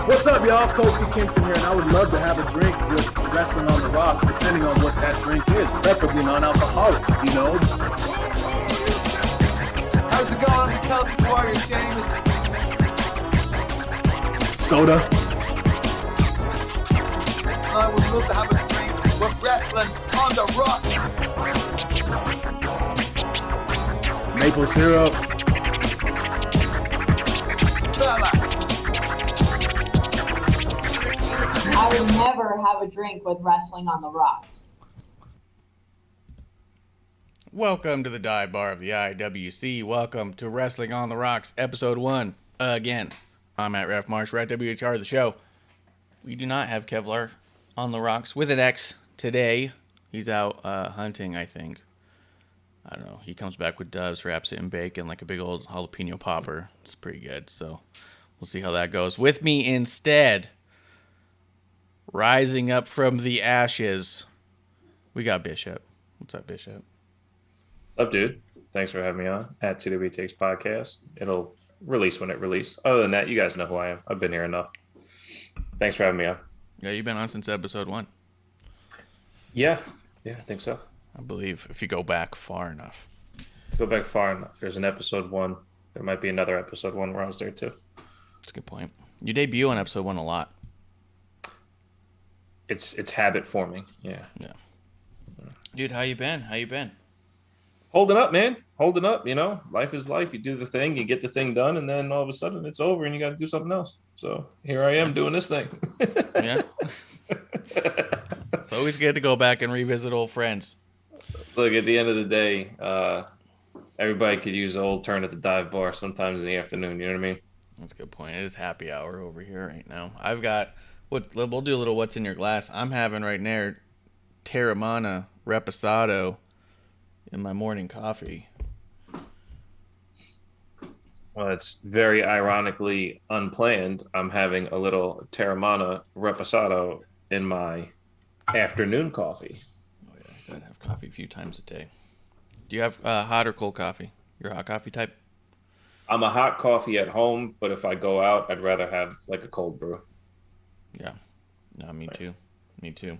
What's up, y'all? Kofi Kingston here, and I would love to have a drink with Wrestling on the Rocks, depending on what that drink is, preferably non-alcoholic, you know? How's it going? I'm the Celtic Warrior, James. Soda. I would love to have a drink with Wrestling on the Rocks. Maple syrup. Fella. I would never have a drink with Wrestling on the Rocks. Welcome to the dive bar of the IWC. Welcome to Wrestling on the Rocks, episode 1. Again, I'm at Ref Marsh, Rat WHR, the show. We do not have Kevlar on the Rocks with an X today. He's out hunting, I think. I don't know. He comes back with doves, wraps it in bacon like a big old jalapeno popper. It's pretty good, so we'll see how that goes. With me instead, rising up from the ashes, we got Bishop. What's up, Bishop? What's up, dude? Thanks for having me on at TW Takes Podcast. It'll release when it releases. Other than that, you guys know who I am. I've been here enough. Thanks for having me on. Yeah, you've been on since episode 1. Yeah, I think so. I believe, if you go back far enough. Go back far enough. There's an episode 1. There might be another episode 1 where I was there too. That's a good point. You debut on episode 1 a lot. It's habit forming. Yeah. Dude, how you been? Holding up, man. Holding up. You know, life is life. You do the thing, you get the thing done, and then all of a sudden it's over and you got to do something else. So here I am doing this thing. Yeah. It's always good to go back and revisit old friends. Look, at the end of the day, everybody could use an old turn at the dive bar sometimes in the afternoon. You know what I mean? That's a good point. It is happy hour over here right now. I've got, we'll do a little what's in your glass. I'm having right now Terramana Reposado in my morning coffee. Well, it's very ironically unplanned. I'm having a little Terramana Reposado in my afternoon coffee. Oh, yeah. I gotta have coffee a few times a day. Do you have hot or cold coffee? You're a hot coffee type? I'm a hot coffee at home, but if I go out, I'd rather have like a cold brew. Yeah. No, me too. Me too.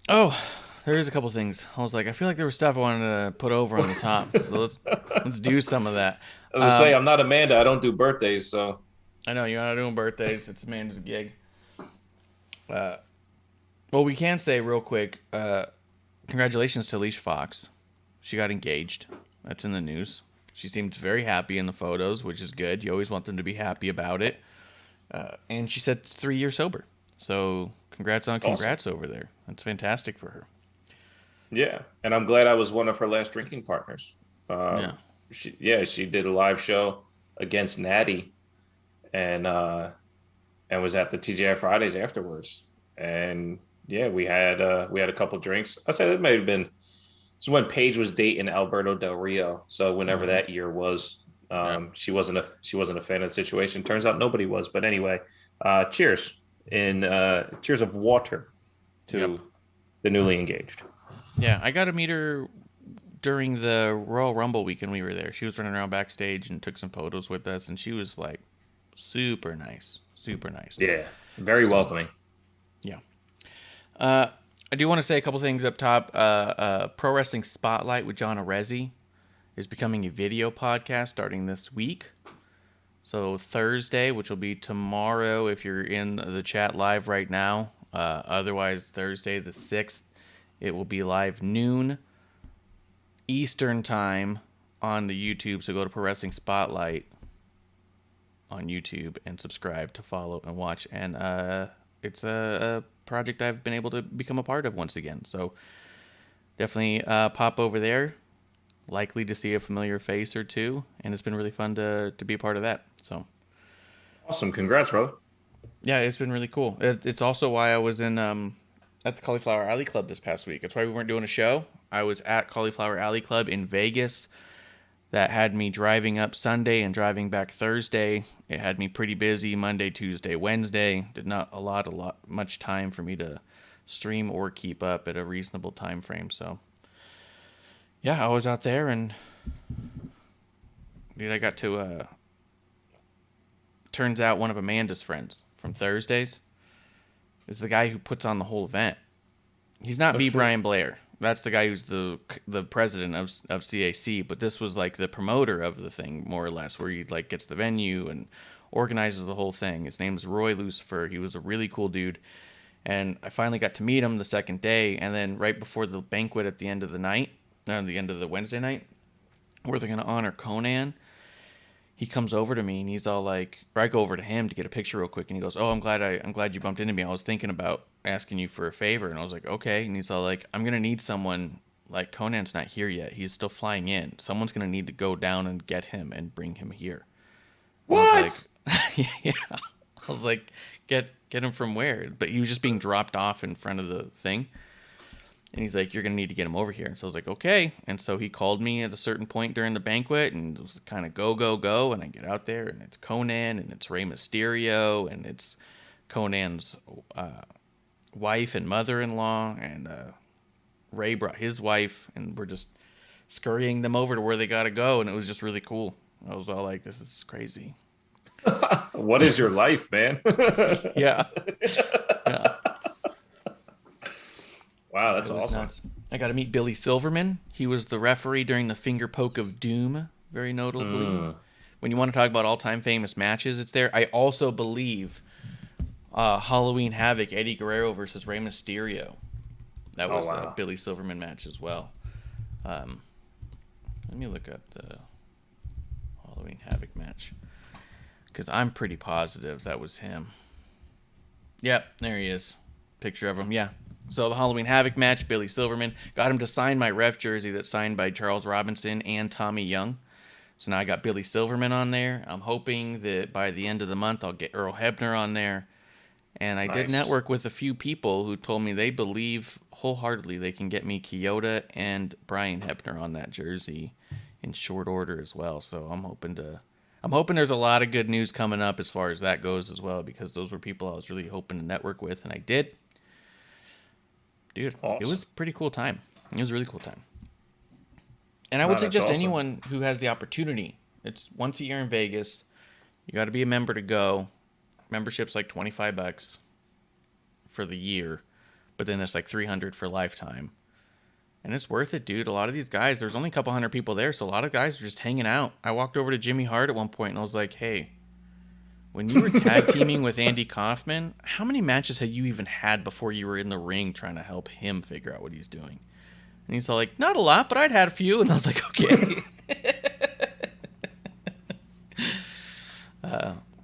Oh, there is a couple things. I was like, I feel like there was stuff I wanted to put over on the top. So let's do some of that. I was gonna say, I'm not Amanda. I don't do birthdays, so. I know you're not doing birthdays. It's Amanda's gig. Well, we can say real quick, congratulations to Alicia Fox. She got engaged. That's in the news. She seems very happy in the photos, which is good. You always want them to be happy about it. And she said 3 years sober. So congrats over there. That's fantastic for her. Yeah, and I'm glad I was one of her last drinking partners. She did a live show against Natty, and was at the TGI Fridays afterwards. and yeah, we had a couple drinks. I said it may have been. So when Paige was dating Alberto Del Rio, so whenever that year was, she wasn't a fan of the situation. Turns out nobody was, but anyway, cheers cheers of water to the newly engaged. Yeah, I got to meet her during the Royal Rumble weekend we were there. She was running around backstage and took some photos with us, and she was like super nice. Yeah, very welcoming. Yeah. I do want to say a couple things up top. Pro Wrestling Spotlight with John Arezzi is becoming a video podcast starting this week. So Thursday, which will be tomorrow if you're in the chat live right now. Otherwise, Thursday the 6th, it will be live noon Eastern time on the YouTube. So go to Pro Wrestling Spotlight on YouTube and subscribe to follow and watch. And it's a project I've been able to become a part of once again. So definitely pop over there. Likely to see a familiar face or two. And it's been really fun to be a part of that. So awesome. Congrats, bro. Yeah, it's been really cool. It's also why I was in at the Cauliflower Alley Club this past week. That's why we weren't doing a show. I was at Cauliflower Alley Club in Vegas. That had me driving up Sunday and driving back Thursday. It had me pretty busy Monday, Tuesday, Wednesday. Did not much time for me to stream or keep up at a reasonable time frame. So yeah, I was out there and dude, I got to turns out one of Amanda's friends from Thursdays is the guy who puts on the whole event. He's not B. Brian Blair. That's the guy who's the president of CAC, but this was like the promoter of the thing, more or less, where he like gets the venue and organizes the whole thing. His name is Roy Lucifer. He was a really cool dude, and I finally got to meet him the second day, and then right before the banquet at the end of the night, the end of the Wednesday night, where they're gonna honor Conan, he comes over to me and he's all like, or I go over to him to get a picture real quick, and he goes, "Oh, I'm glad you bumped into me. I was thinking about asking you for a favor." And I was like, "Okay." And he's all like, "I'm gonna need someone, like Conan's not here yet. He's still flying in. Someone's gonna need to go down and get him and bring him here." What? Yeah. I was like, get him from where? But he was just being dropped off in front of the thing. And he's like, "You're going to need to get him over here." And so I was like, "Okay." And so he called me at a certain point during the banquet, and it was kind of go. And I get out there, and it's Conan, and it's Rey Mysterio, and it's Conan's wife and mother-in-law, and Ray brought his wife, and we're just scurrying them over to where they got to go. And it was just really cool. I was all like, this is crazy. What is your life, man? Yeah. Wow, that's awesome. Nuts. I got to meet Billy Silverman. He was the referee during the Finger Poke of Doom, very notably. When you want to talk about all-time famous matches, it's there. I also believe Halloween Havoc, Eddie Guerrero versus Rey Mysterio. That was a Billy Silverman match as well. Let me look up the Halloween Havoc match, because I'm pretty positive that was him. Yep, there he is. Picture of him, yeah. So the Halloween Havoc match, Billy Silverman. Got him to sign my ref jersey that's signed by Charles Robinson and Tommy Young. So now I got Billy Silverman on there. I'm hoping that by the end of the month I'll get Earl Hebner on there. And I did network with a few people who told me they believe wholeheartedly they can get me Kyoto and Brian Hebner on that jersey in short order as well. So I'm hoping there's a lot of good news coming up as far as that goes as well, because those were people I was really hoping to network with, and I did. Dude, awesome. It was a pretty cool time. It was a really cool time. And I would suggest anyone who has the opportunity, it's once a year in Vegas. You got to be a member to go. Membership's like $25 for the year, but then it's like $300 for lifetime. And it's worth it, dude. A lot of these guys, there's only a couple hundred people there, so a lot of guys are just hanging out. I walked over to Jimmy Hart at one point, and I was like, "Hey, when you were tag teaming with Andy Kaufman, how many matches had you even had before you were in the ring trying to help him figure out what he's doing?" And he's all like, "Not a lot, but I'd had a few." And I was like, "Okay."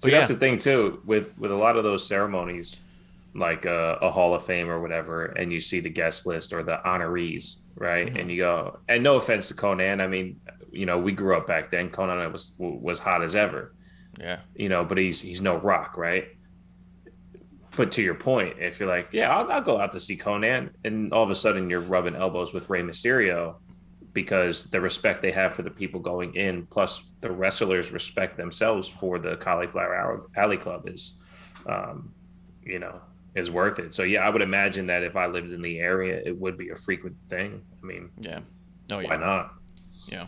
See, that's the thing too with a lot of those ceremonies, like a Hall of Fame or whatever, and you see the guest list or the honorees, right? Mm-hmm. And you go, and no offense to Conan, I mean, we grew up back then. Conan was hot as ever. Yeah. But he's no Rock, right? But to your point, if you're like, yeah, I'll go out to see Conan, and all of a sudden you're rubbing elbows with Rey Mysterio because the respect they have for the people going in, plus the wrestlers respect themselves for the Cauliflower Alley Club um, you know, is worth it. So yeah, I would imagine that if I lived in the area, it would be a frequent thing. I mean, yeah. Oh, yeah. Why not? Yeah.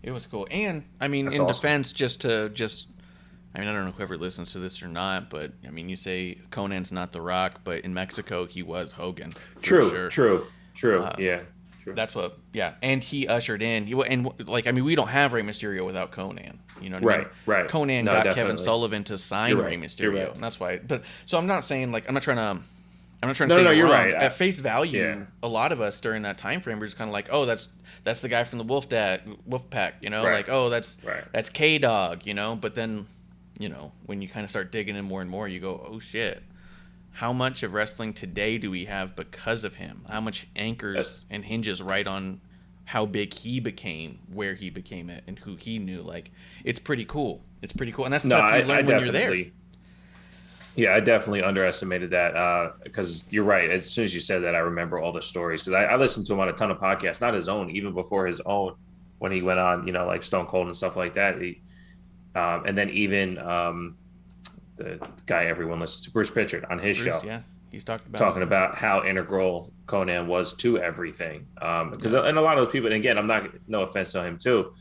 It was cool. And, I mean, That's in awesome. defense, I mean, I don't know whoever listens to this or not, but, I mean, you say Conan's not The Rock, but in Mexico, he was Hogan. True. Yeah. True. That's what, yeah. And he ushered in, we don't have Rey Mysterio without Conan. You know what I mean? Right. Conan No, got definitely. Kevin Sullivan to sign You're Rey right. Mysterio. You're right. And that's why, but, so I'm not saying, I'm not trying to No, say no, you're wrong. right. At face value, Yeah. a lot of us during that time frame were just kind of like, oh, that's the guy from the Wolf Pack, you know, Right. like, oh, that's Right. K-Dog, you know. But then, you know, when you kind of start digging in more and more, you go, oh shit, how much of wrestling today do we have because of him? How much anchors and hinges right on how big he became, where he became it, and who he knew. Like, it's pretty cool. It's pretty cool, and that's stuff you learn when you're there. Yeah, I definitely underestimated that because you're right. As soon as you said that, I remember all the stories because I listened to him on a ton of podcasts, not his own, even before his own, when he went on, you know, like Stone Cold and stuff like that. And then even the guy everyone listens to, Bruce Pritchard, on his show. Yeah, he's talking about how integral Conan was to everything. Because and a lot of those people, and again, no offense to him too,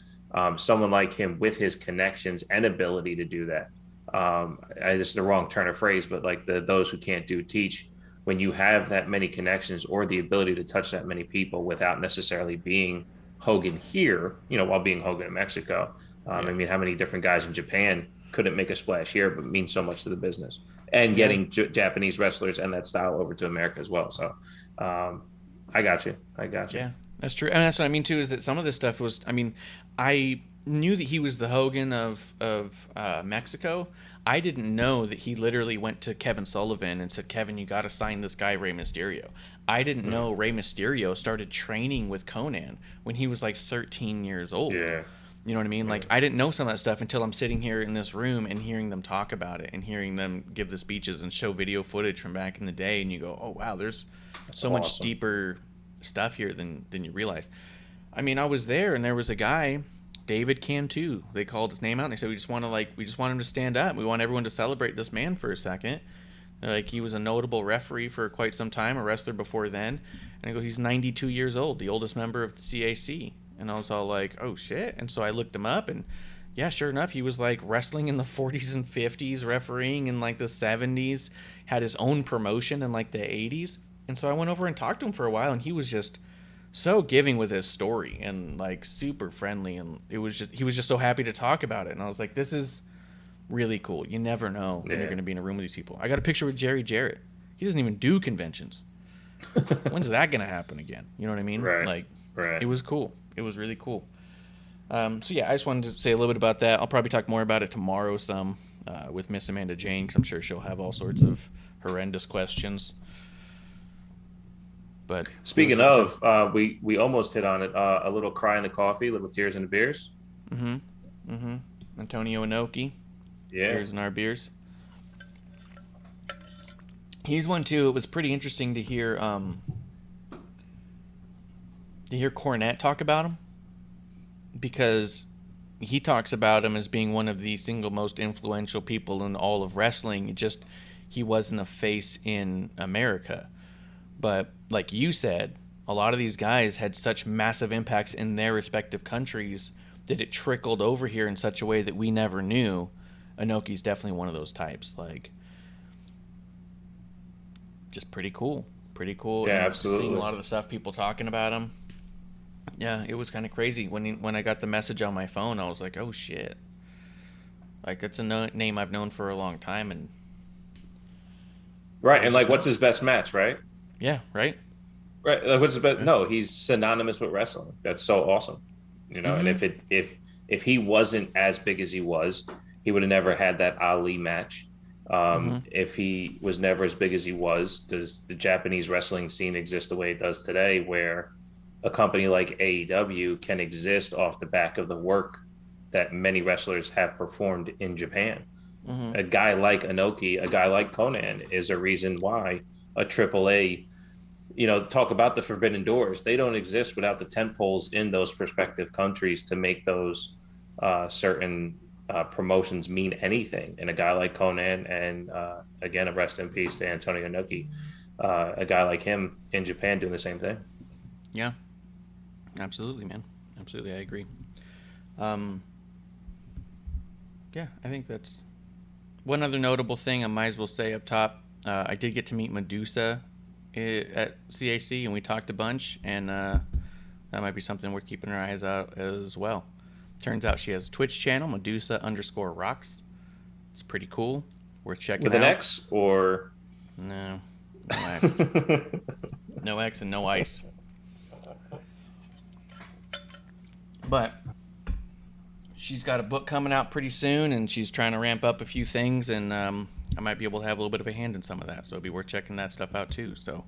someone like him with his connections and ability to do that. This is the wrong turn of phrase, but like those who can't do teach. When you have that many connections or the ability to touch that many people without necessarily being Hogan here, you know, while being Hogan in Mexico. I mean, how many different guys in Japan couldn't make a splash here, but mean so much to the business, and getting Japanese wrestlers and that style over to America as well. So, I got you. Yeah, that's true. And that's what I mean too, is that some of this stuff was, I mean, I knew that he was the Hogan of Mexico. I didn't know that he literally went to Kevin Sullivan and said, Kevin, you got to sign this guy, Rey Mysterio. I didn't know Rey Mysterio started training with Conan when he was like 13 years old. Yeah. You know what I mean? Like, I didn't know some of that stuff until I'm sitting here in this room and hearing them talk about it and hearing them give the speeches and show video footage from back in the day. And you go, oh, wow, there's so much deeper stuff here than you realize. I mean, I was there and there was a guy, David Cantu. They called his name out and they said, we just want him to stand up. We want everyone to celebrate this man for a second. They're like, he was a notable referee for quite some time, a wrestler before then. And I go, he's 92 years old, the oldest member of the CAC. And I was all like, oh shit. And so I looked him up and yeah, sure enough, he was like wrestling in the 40s and 50s, refereeing in like the 70s, had his own promotion in like the 80s. And so I went over and talked to him for a while and he was just so giving with his story and like super friendly. And he was just so happy to talk about it. And I was like, this is really cool. You never know when you're going to be in a room with these people. I got a picture with Jerry Jarrett. He doesn't even do conventions. When's that going to happen again? You know what I mean? Right. It was cool. It was really cool. So yeah, I just wanted to say a little bit about that. I'll probably talk more about it tomorrow with Miss Amanda Jane, because I'm sure she'll have all sorts of horrendous questions. But speaking of, we almost hit on it. A little cry in the coffee, little tears in the beers. Antonio Inoki. Yeah. Tears in our beers. He's one too. It was pretty interesting to hear Cornette talk about him, because he talks about him as being one of the single most influential people in all of wrestling. He wasn't a face in America. But like you said, a lot of these guys had such massive impacts in their respective countries that it trickled over here in such a way that we never knew. Inoki's definitely one of those types. Like, just pretty cool. Yeah, and absolutely. Seeing a lot of the stuff people talking about him. Yeah, it was kind of crazy. When I got the message on my phone, I was like, oh shit. Like, that's a name I've known for a long time. And right, and like, what's his best match, right? Yeah, right. Right, like, what's his best? No, he's synonymous with wrestling. That's so awesome, you know. And if he wasn't as big as he was, he would have never had that Ali match. If he was never as big as he was, does the Japanese wrestling scene exist the way it does today, where a company like AEW can exist off the back of the work that many wrestlers have performed in Japan? A guy like Inoki, a guy like Conan is a reason why a AAA, talk about the forbidden doors. They don't exist without the tent poles in those prospective countries to make those certain promotions mean anything. And a guy like Conan, and again, a rest in peace to Antonio Inoki, a guy like him in Japan doing the same thing. Yeah, absolutely, man. Absolutely, I agree. Yeah, I think that's one other notable thing I might as well say up top. I did get to meet Medusa at CAC, and we talked a bunch, and that might be something worth keeping our eyes out as well. Turns out she has a Twitch channel, Medusa_rocks. It's pretty cool. Worth checking out. With an X or? No X. No X and no ice. But she's got a book coming out pretty soon, and she's trying to ramp up a few things, and I might be able to have a little bit of a hand in some of that, so it'd be worth checking that stuff out too. So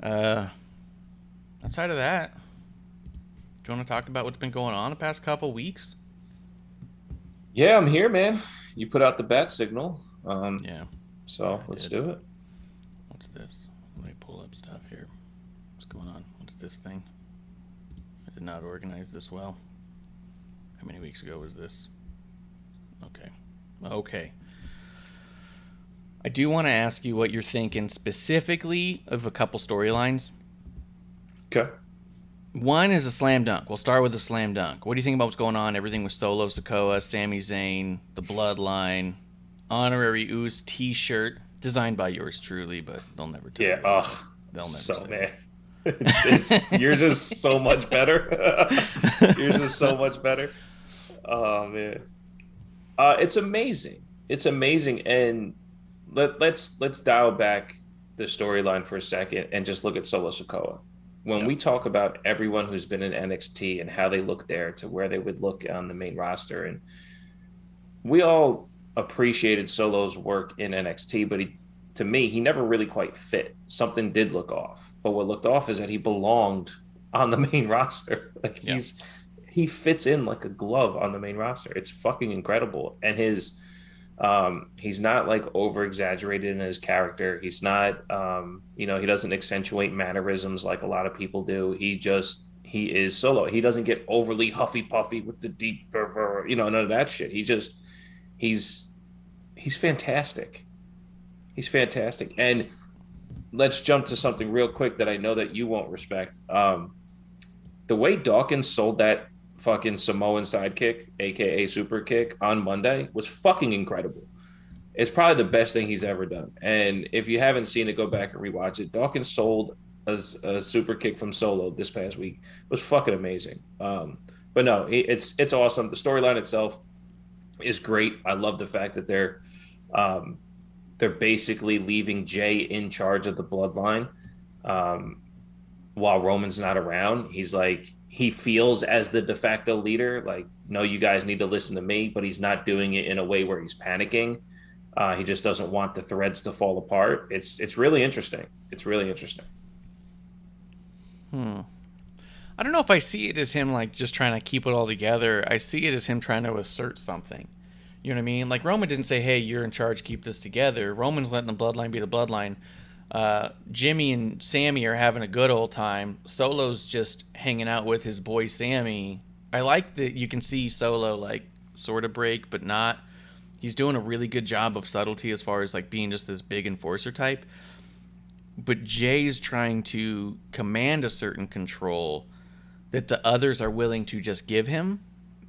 outside of that, do you want to talk about what's been going on the past couple weeks? Yeah, I'm here, man. You put out the bat signal. Yeah. So let's do it. What's this? Let me pull up stuff here. What's going on? What's this thing? I did not organize this well. How many weeks ago was this? Okay. I do want to ask you what you're thinking specifically of a couple storylines. Okay. One is a slam dunk. We'll start with a slam dunk. What do you think about what's going on? Everything with Solo Sikoa, Sami Zayn, the Bloodline, Honorary Ooze T-shirt, designed by yours truly, but they'll never tell you. Yeah, They'll never so say man. Yours is so much better. Yours is so much better. Oh man, it's amazing. It's amazing, and let's dial back the storyline for a second and just look at Solo Sikoa. When we talk about everyone who's been in NXT and how they look there to where they would look on the main roster, and we all appreciated Solo's work in NXT, but to me, he never really quite fit. Something did look off, but what looked off is that he belonged on the main roster. Like he fits in like a glove on the main roster. It's fucking incredible. And he's not like over exaggerated in his character. He's not, he doesn't accentuate mannerisms like a lot of people do. He is Solo. He doesn't get overly huffy puffy with the deep, none of that shit. He's fantastic. He's fantastic. And let's jump to something real quick that I know that you won't respect. The way Dawkins sold that fucking Samoan sidekick, aka super kick, on Monday was fucking incredible. It's probably the best thing he's ever done. And if you haven't seen it, go back and rewatch it. Dawkins sold a super kick from Solo this past week. It was fucking amazing. But no, it's awesome. The storyline itself is great. I love the fact that they're basically leaving Jay in charge of the Bloodline while Roman's not around. He's like, he feels as the de facto leader, like, no, you guys need to listen to me, but he's not doing it in a way where he's panicking. He just doesn't want the threads to fall apart. It's really interesting. It's really interesting. I don't know if I see it as him like just trying to keep it all together. I see it as him trying to assert something. You know what I mean? Like Roman didn't say, hey, you're in charge, keep this together. Roman's letting the Bloodline be the Bloodline. Jimmy and Sammy are having a good old time. Solo's just hanging out with his boy Sammy. I like that you can see Solo like sort of break, but not. He's doing a really good job of subtlety as far as like being just this big enforcer type. But Jay's trying to command a certain control that the others are willing to just give him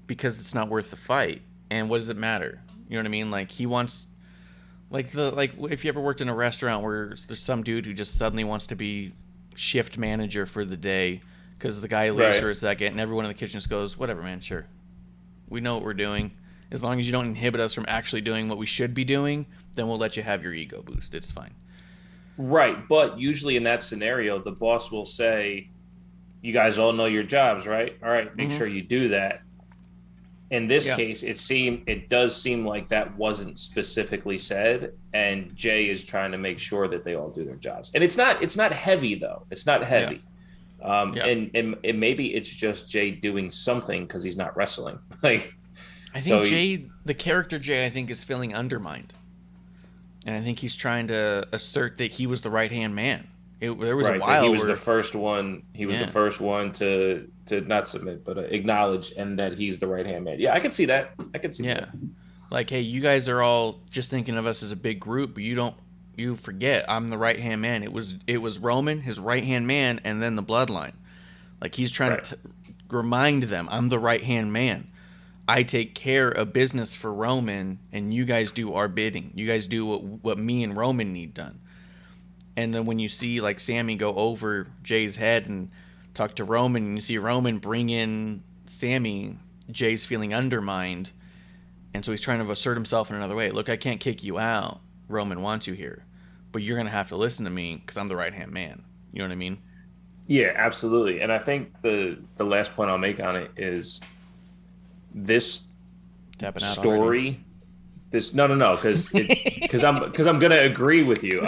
because it's not worth the fight. And what does it matter? You know what I mean? Like he wants, like if you ever worked in a restaurant where there's some dude who just suddenly wants to be shift manager for the day because the guy leaves for a second, and everyone in the kitchen just goes, whatever, man, sure. We know what we're doing. As long as you don't inhibit us from actually doing what we should be doing, then we'll let you have your ego boost. It's fine. Right. But usually in that scenario, the boss will say, you guys all know your jobs, right? All right, make sure you do that. In this case, it does seem like that wasn't specifically said, and Jay is trying to make sure that they all do their jobs. And it's not heavy though. It's not heavy. And maybe it's just Jay doing something because he's not wrestling. Like I think the character Jay, I think, is feeling undermined. And I think he's trying to assert that he was the right-hand man. There was a while he was the first one. He was the first one to not submit, but acknowledge, and that he's the right-hand man. Yeah, I can see that. Yeah. Like, hey, you guys are all just thinking of us as a big group, but you forget I'm the right-hand man. It was Roman, his right-hand man, and then the Bloodline. Like, he's trying to remind them, I'm the right-hand man. I take care of business for Roman, and you guys do our bidding. You guys do what me and Roman need done. And then when you see, like, Sammy go over Jay's head and talk to Roman, and you see Roman bring in Sammy, Jay's feeling undermined. And so he's trying to assert himself in another way. Look, I can't kick you out. Roman wants you here. But you're going to have to listen to me because I'm the right-hand man. You know what I mean? Yeah, absolutely. And I think the last point I'll make on it is this story. No, because I'm going to agree with you.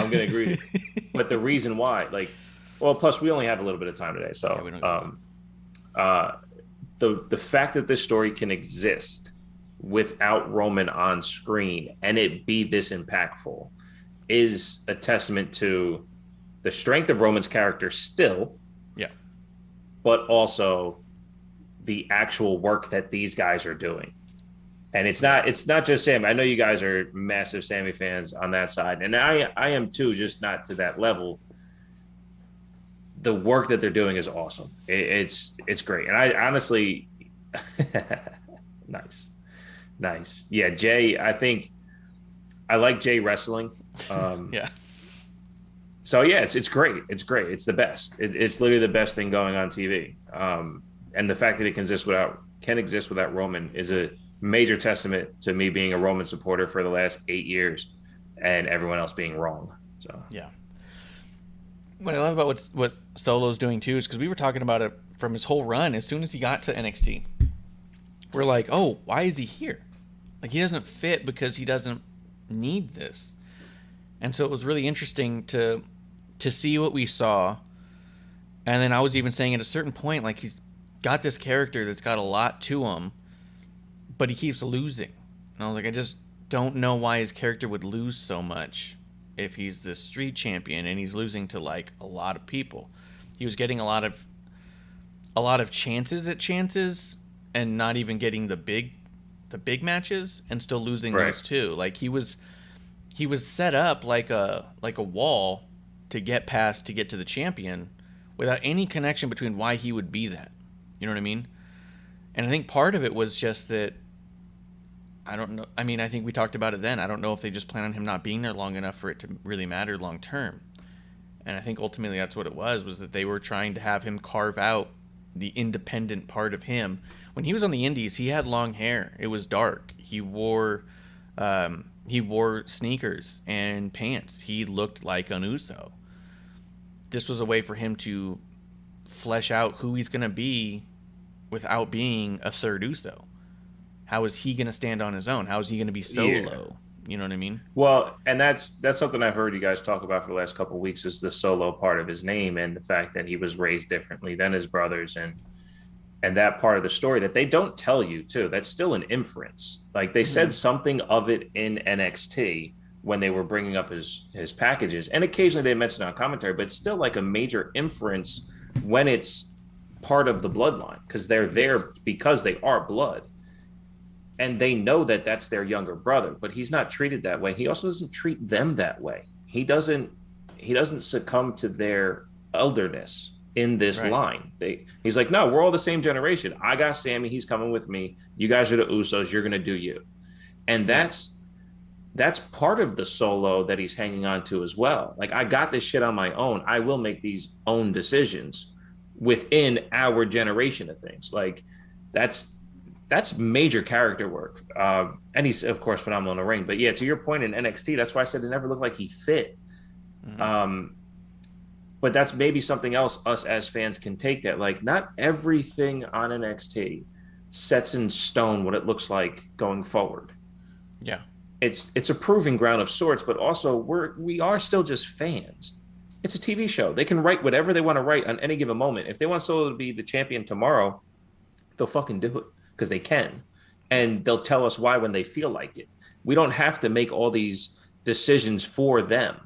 But the reason why, like, well, plus we only have a little bit of time today. So the fact that this story can exist without Roman on screen and it be this impactful is a testament to the strength of Roman's character still. Yeah. But also the actual work that these guys are doing. And it's not just Sammy. I know you guys are massive Sammy fans on that side. And I am too, just not to that level. The work that they're doing is awesome. It's great. And I honestly, nice. Yeah, Jay, I think I like Jay wrestling. Yeah. So yeah, it's great. It's great. It's the best. It's literally the best thing going on TV. And the fact that it can exist without Roman is a major testament to me being a Roman supporter for the last 8 years, and everyone else being wrong. So yeah. What I love about what Solo's doing too is because we were talking about it from his whole run. As soon as he got to NXT, we're like, oh, why is he here? Like, he doesn't fit because he doesn't need this. And so it was really interesting to see what we saw. And then I was even saying at a certain point, like, he's got this character that's got a lot to him, but he keeps losing. And I was like, I just don't know why his character would lose so much if he's the street champion and he's losing to, like, a lot of people. He was getting a lot of chances and not even getting the big matches and still losing those too. Like, he was set up like a wall to get past to get to the champion without any connection between why he would be that. You know what I mean? And I think part of it was just that, I don't know. I mean, I think we talked about it then. I don't know if they just plan on him not being there long enough for it to really matter long term. And I think ultimately that's what it was that they were trying to have him carve out the independent part of him. When he was on the indies, he had long hair. It was dark. He wore sneakers and pants. He looked like an Uso. This was a way for him to flesh out who he's going to be without being a third Uso. How is he going to stand on his own? How is he going to be solo? Yeah. You know what I mean? Well, and that's something I've heard you guys talk about for the last couple of weeks is the solo part of his name and the fact that he was raised differently than his brothers and that part of the story that they don't tell you too. That's still an inference. Like they said something of it in NXT when they were bringing up his packages, and occasionally they mention it on commentary, but it's still like a major inference when it's part of the bloodline because they're there because they are blood. And they know that that's their younger brother, but he's not treated that way. He also doesn't treat them that way. He doesn't succumb to their elderness in this line. He's like, no, we're all the same generation. I got Sammy. He's coming with me. You guys are the Usos. You're going to do you. And that's part of the solo that he's hanging on to as well. Like, I got this shit on my own. I will make these own decisions within our generation of things. Like, that's major character work. And he's, of course, phenomenal in the ring. But yeah, to your point in NXT, that's why I said it never looked like he fit. But that's maybe something else us as fans can take that. Like, not everything on NXT sets in stone what it looks like going forward. Yeah. It's a proving ground of sorts, but also we are still just fans. It's a TV show. They can write whatever they want to write on any given moment. If they want Solo to be the champion tomorrow, they'll fucking do it. Because they can. and they'll tell us why when they feel like it. We don't have to make all these decisions for them.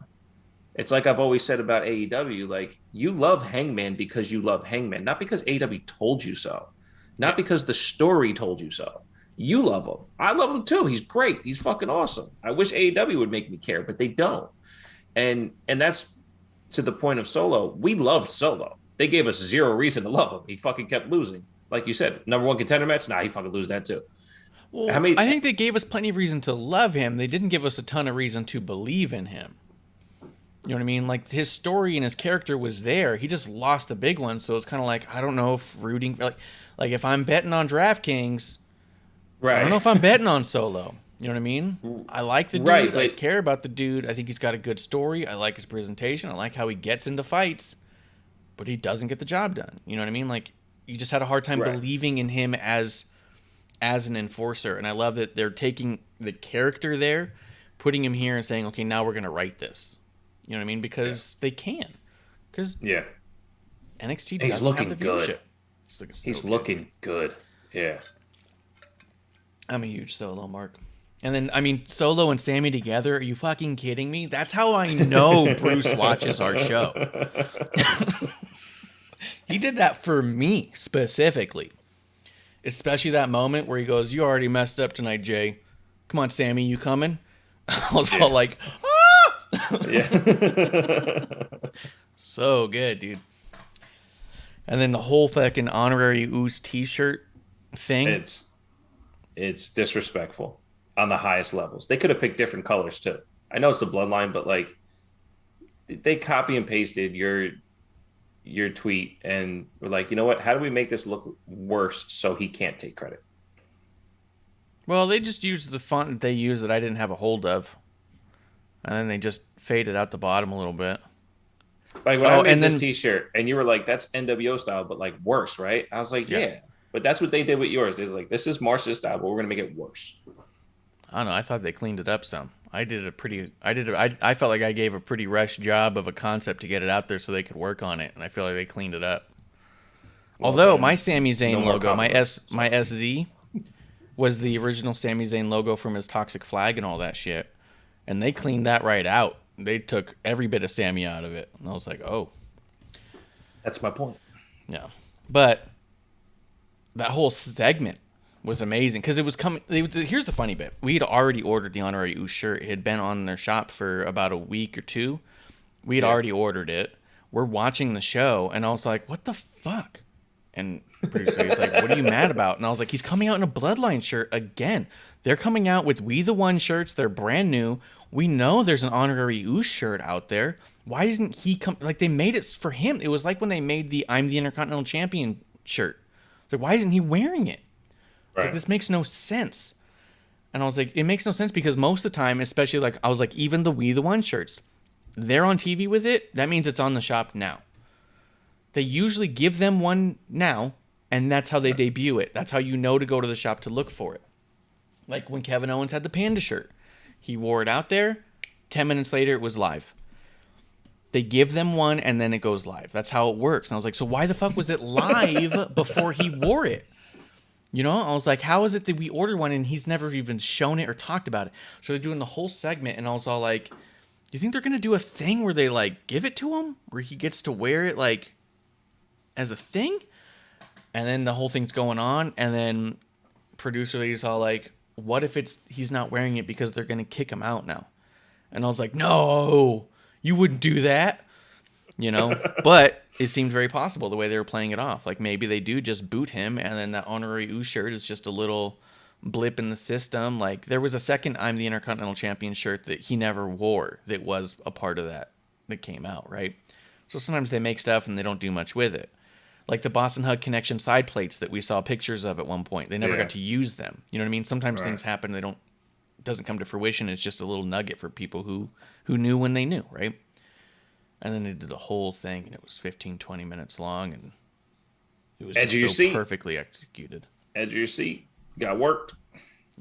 It's like I've always said about AEW, like you love Hangman because you love Hangman, not because AEW told you so, not because the story told you so. You love him. I love him too. He's great. He's fucking awesome. I wish AEW would make me care, but they don't. And that's to the point of Solo. We loved Solo. They gave us zero reason to love him. He fucking kept losing. Like you said, number one contender match. Nah, he fucking lose that too. Well, I think they gave us plenty of reason to love him. They didn't give us a ton of reason to believe in him. You know what I mean? Like his story and his character was there. He just lost the big one. So it's kind of like, I don't know if rooting, like if I'm betting on DraftKings, right? I don't know if I'm betting on Solo. You know what I mean? I like the dude. Right, I care about the dude. I think he's got a good story. I like his presentation. I like how he gets into fights, but he doesn't get the job done. You know what I mean? Like you just had a hard time believing in him as an enforcer. And I love that they're taking the character there, putting him here and saying, okay, now we're going to write this. You know what I mean? Because they can. Because NXT doesn't have the viewership. He's looking good. Yeah. I'm a huge Solo, Mark. And then, I mean, Solo and Sammy together, are you fucking kidding me? That's how I know Bruce watches our show. He did that for me, specifically. Especially that moment where he goes, you already messed up tonight, Jay. Come on, Sammy, you coming? I was all like, ah! Yeah. So good, dude. And then the whole fucking honorary Oos t-shirt thing. It's disrespectful on the highest levels. They could have picked different colors too. I know it's the Bloodline, but like they copy and pasted your tweet and were like, you know what? How do we make this look worse so he can't take credit? Well, they just used the font that they used that I didn't have a hold of. And then they just faded out the bottom a little bit. Like when I made this t-shirt and you were like, that's NWO style, but like worse, right? I was like, yeah. But that's what they did with yours. It's like, this is Marsh's style, but we're going to make it worse. I don't know. I thought they cleaned it up some. I felt like I gave a pretty rushed job of a concept to get it out there so they could work on it. And I feel like they cleaned it up. Well, although my Sami Zayn logo, my SZ was the original Sami Zayn logo from his Toxic Flag and all that shit. And they cleaned that right out. They took every bit of Sammy out of it. And I was like, oh. That's my point. Yeah. But that whole segment was amazing because it was coming. Here's the funny bit. We had already ordered the Honorary Oos shirt. It had been on their shop for about a week or two. We had already ordered it. We're watching the show, and I was like, what the fuck? And producer was like, what are you mad about? And I was like, he's coming out in a Bloodline shirt again. They're coming out with We the One shirts. They're brand new. We know there's an Honorary Oos shirt out there. Why isn't he like they made it for him? It was like when they made the I'm the Intercontinental Champion shirt. It's like, why isn't he wearing it? Right. Like, this makes no sense. And I was like, it makes no sense because most of the time, especially like, I was like, even the We the One shirts, they're on TV with it. That means it's on the shop now. They usually give them one now, and that's how they debut it. That's how you know to go to the shop to look for it. Like when Kevin Owens had the Panda shirt. He wore it out there. 10 minutes later, it was live. They give them one, and then it goes live. That's how it works. And I was like, so why the fuck was it live before he wore it? You know, I was like, how is it that we ordered one and he's never even shown it or talked about it? So they're doing the whole segment, and I was all like, do you think they're going to do a thing where they, like, give it to him? Where he gets to wear it, like, as a thing? And then the whole thing's going on, and then producer lady's all like, what if he's not wearing it because they're going to kick him out now? And I was like, no, you wouldn't do that. You know, but it seemed very possible the way they were playing it off. Like maybe they do just boot him, and then that Honorary Oos shirt is just a little blip in the system. Like there was a second I'm the Intercontinental Champion shirt that he never wore that was a part of that came out, right? So sometimes they make stuff and they don't do much with it. Like the Boston Hug Connection side plates that we saw pictures of at one point. They never got to use them. You know what I mean? Sometimes things happen, it doesn't come to fruition. It's just a little nugget for people who knew when they knew, right? And then they did the whole thing, and it was 15, 20 minutes long, and it was just so perfectly executed. Edge of your seat. Got worked.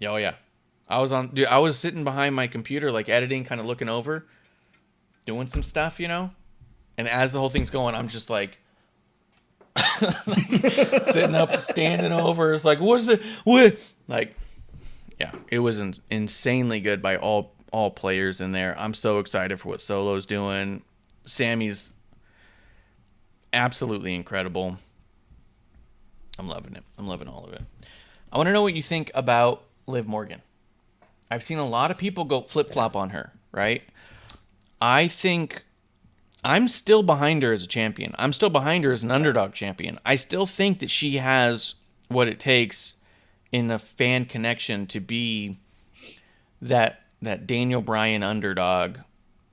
Oh, yeah. I was sitting behind my computer, like editing, kind of looking over, doing some stuff, you know? And as the whole thing's going, I'm just like sitting up, standing over. It's like, what is it? What? Like, Yeah, it was insanely good by all players in there. I'm so excited for what Solo's doing. Sammy's absolutely incredible. I'm loving it. I'm loving all of it. I want to know what you think about Liv Morgan. I've seen a lot of people go flip-flop on her, right? I think I'm still behind her as a champion. I'm still behind her as an underdog champion. I still think that she has what it takes in the fan connection to be that Daniel Bryan underdog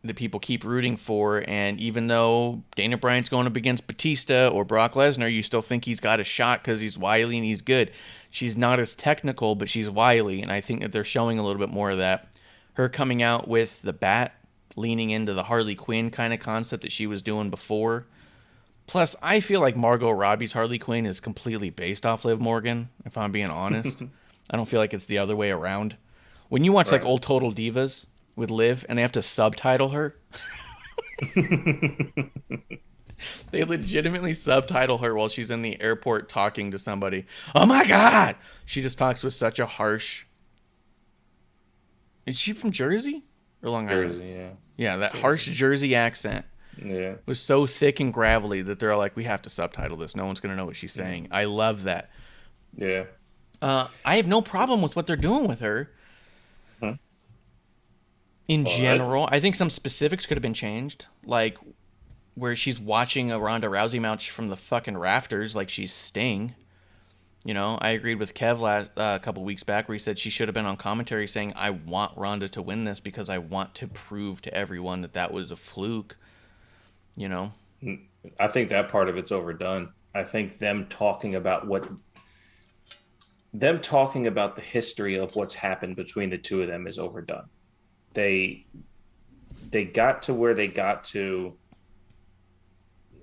that people keep rooting for. And even though Daniel Bryan's going up against Batista or Brock Lesnar, you still think he's got a shot because he's wily and he's good. She's not as technical, but she's wily, and I think that they're showing a little bit more of that. Her coming out with the bat, leaning into the Harley Quinn kind of concept that she was doing before. Plus, I feel like Margot Robbie's Harley Quinn is completely based off Liv Morgan, if I'm being honest. I don't feel like it's the other way around. When you watch like old Total Divas with Liv and they have to subtitle her, they legitimately subtitle her while she's in the airport talking to somebody. Oh my God! She just talks with such a harsh... Is she from Jersey? Or Long Island? Jersey, yeah. Yeah, that harsh Jersey accent was so thick and gravelly that they're like, we have to subtitle this. No one's going to know what she's saying. I love that. Yeah. I have no problem with what they're doing with her. In general, I think some specifics could have been changed. Like, where she's watching a Ronda Rousey match from the fucking rafters like she's Sting. You know, I agreed with Kev a couple weeks back where he said she should have been on commentary saying, I want Ronda to win this because I want to prove to everyone that was a fluke. You know? I think that part of it's overdone. I think them talking about the history of what's happened between the two of them is overdone. They got to where they got to,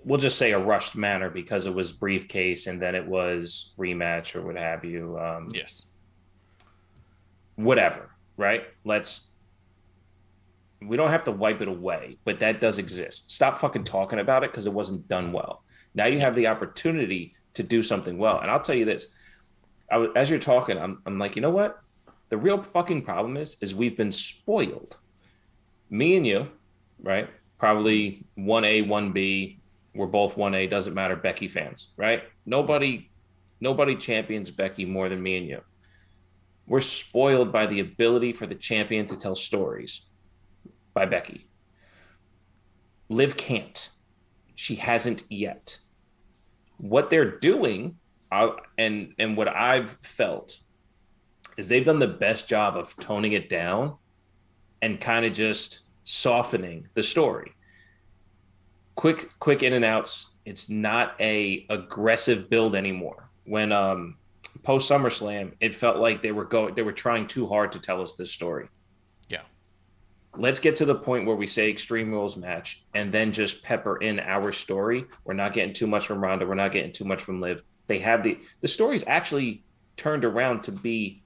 we'll just say a rushed manner because it was briefcase and then it was rematch or what have you. Yes. Whatever, right? We don't have to wipe it away, but that does exist. Stop fucking talking about it because it wasn't done well. Now you have the opportunity to do something well. And I'll tell you this, as you're talking, I'm like, you know what? The real fucking problem is we've been spoiled. Me and you, right? Probably 1A, 1B. We're both 1A, doesn't matter, Becky fans, right? Nobody champions Becky more than me and you. We're spoiled by the ability for the champion to tell stories by Becky. Liv can't. She hasn't yet. What they're doing, and what I've felt, is they've done the best job of toning it down and kind of just softening the story. Quick in and outs. It's not a aggressive build anymore. When post SummerSlam, it felt like they were trying too hard to tell us this story. Yeah. Let's get to the point where we say Extreme Rules match and then just pepper in our story. We're not getting too much from Ronda. We're not getting too much from Liv. They have the story's actually turned around to be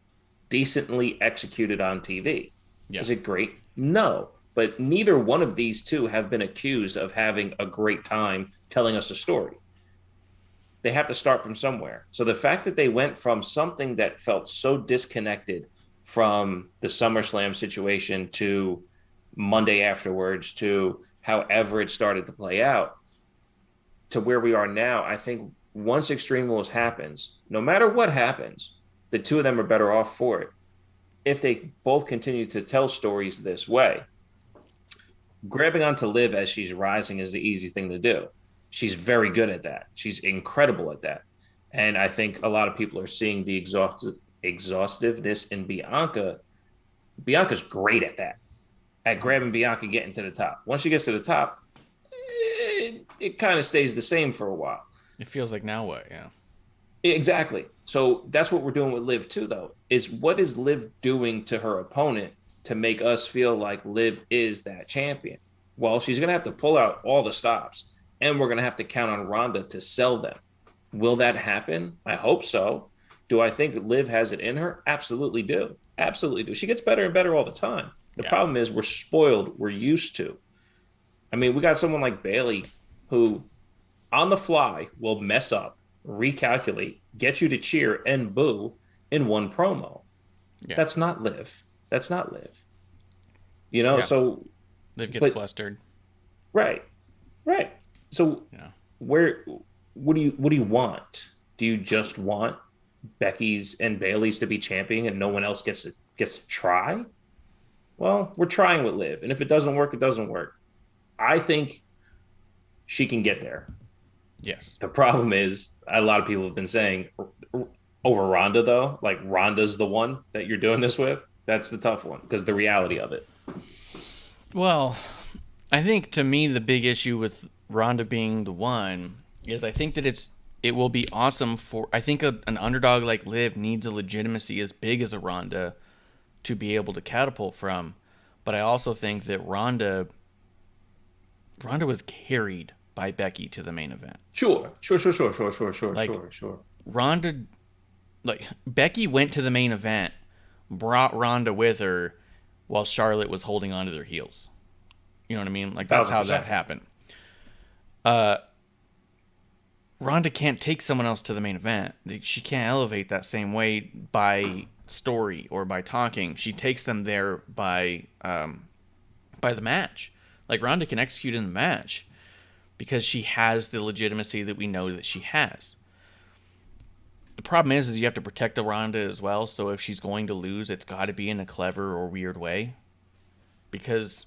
decently executed on TV. Yeah. Is it great? No. But neither one of these two have been accused of having a great time telling us a story. They have to start from somewhere. So the fact that they went from something that felt so disconnected from the SummerSlam situation to Monday afterwards to however it started to play out to where we are now, I think once Extreme Rules happens, no matter what happens, the two of them are better off for it. If they both continue to tell stories this way, grabbing onto Liv as she's rising is the easy thing to do. She's very good at that. She's incredible at that. And I think a lot of people are seeing the exhaustiveness in Bianca. Bianca's great at that, at grabbing Bianca, getting to the top. Once she gets to the top, it kind of stays the same for a while. It feels like now what, yeah. Exactly. So that's what we're doing with Liv too, though, is what is Liv doing to her opponent to make us feel like Liv is that champion? Well, she's going to have to pull out all the stops, and we're going to have to count on Ronda to sell them. Will that happen? I hope so. Do I think Liv has it in her? Absolutely do. Absolutely do. She gets better and better all the time. The problem is we're spoiled. We're used to. I mean, we got someone like Bayley who on the fly will mess up, recalculate, get you to cheer and boo in one promo. Yeah. That's not Liv. That's not Liv. You know, Yeah. so Liv gets flustered. right. So Yeah. what do you want? Do you just want Becky's and Bailey's to be champion and no one else gets to try? Well, we're trying with Liv, and if it doesn't work, it doesn't work. I think she can get there. Yes. The problem is a lot of people have been saying over Ronda, though, like Ronda's the one that you're doing this with. That's the tough one because the reality of it. Well, I think to me the big issue with Ronda being the one is I think that it will be awesome for. I think an underdog like Liv needs a legitimacy as big as a Ronda to be able to catapult from. But I also think that Ronda was carried by Becky to the main event. Sure. Like, Ronda, like Becky went to the main event, brought Ronda with her, while Charlotte was holding onto their heels. You know what I mean? Like that's 1000%. how that happened. Ronda can't take someone else to the main event. She can't elevate that same way by story or by talking. She takes them there by the match. Like Ronda can execute in the match because she has the legitimacy that we know that she has. The problem is you have to protect the Ronda as well. So if she's going to lose, it's got to be in a clever or weird way, because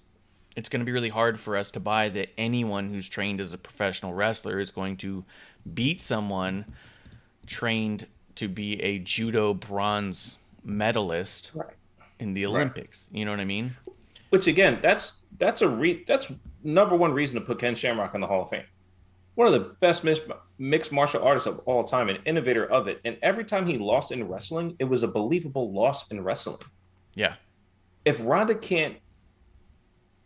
it's going to be really hard for us to buy that anyone who's trained as a professional wrestler is going to beat someone trained to be a judo bronze medalist in the Olympics. You know what I mean? Which again, that's number one reason to put Ken Shamrock in the Hall of Fame. One of the best mixed martial artists of all time, an innovator of it. And every time he lost in wrestling, it was a believable loss in wrestling. Yeah. If Ronda can't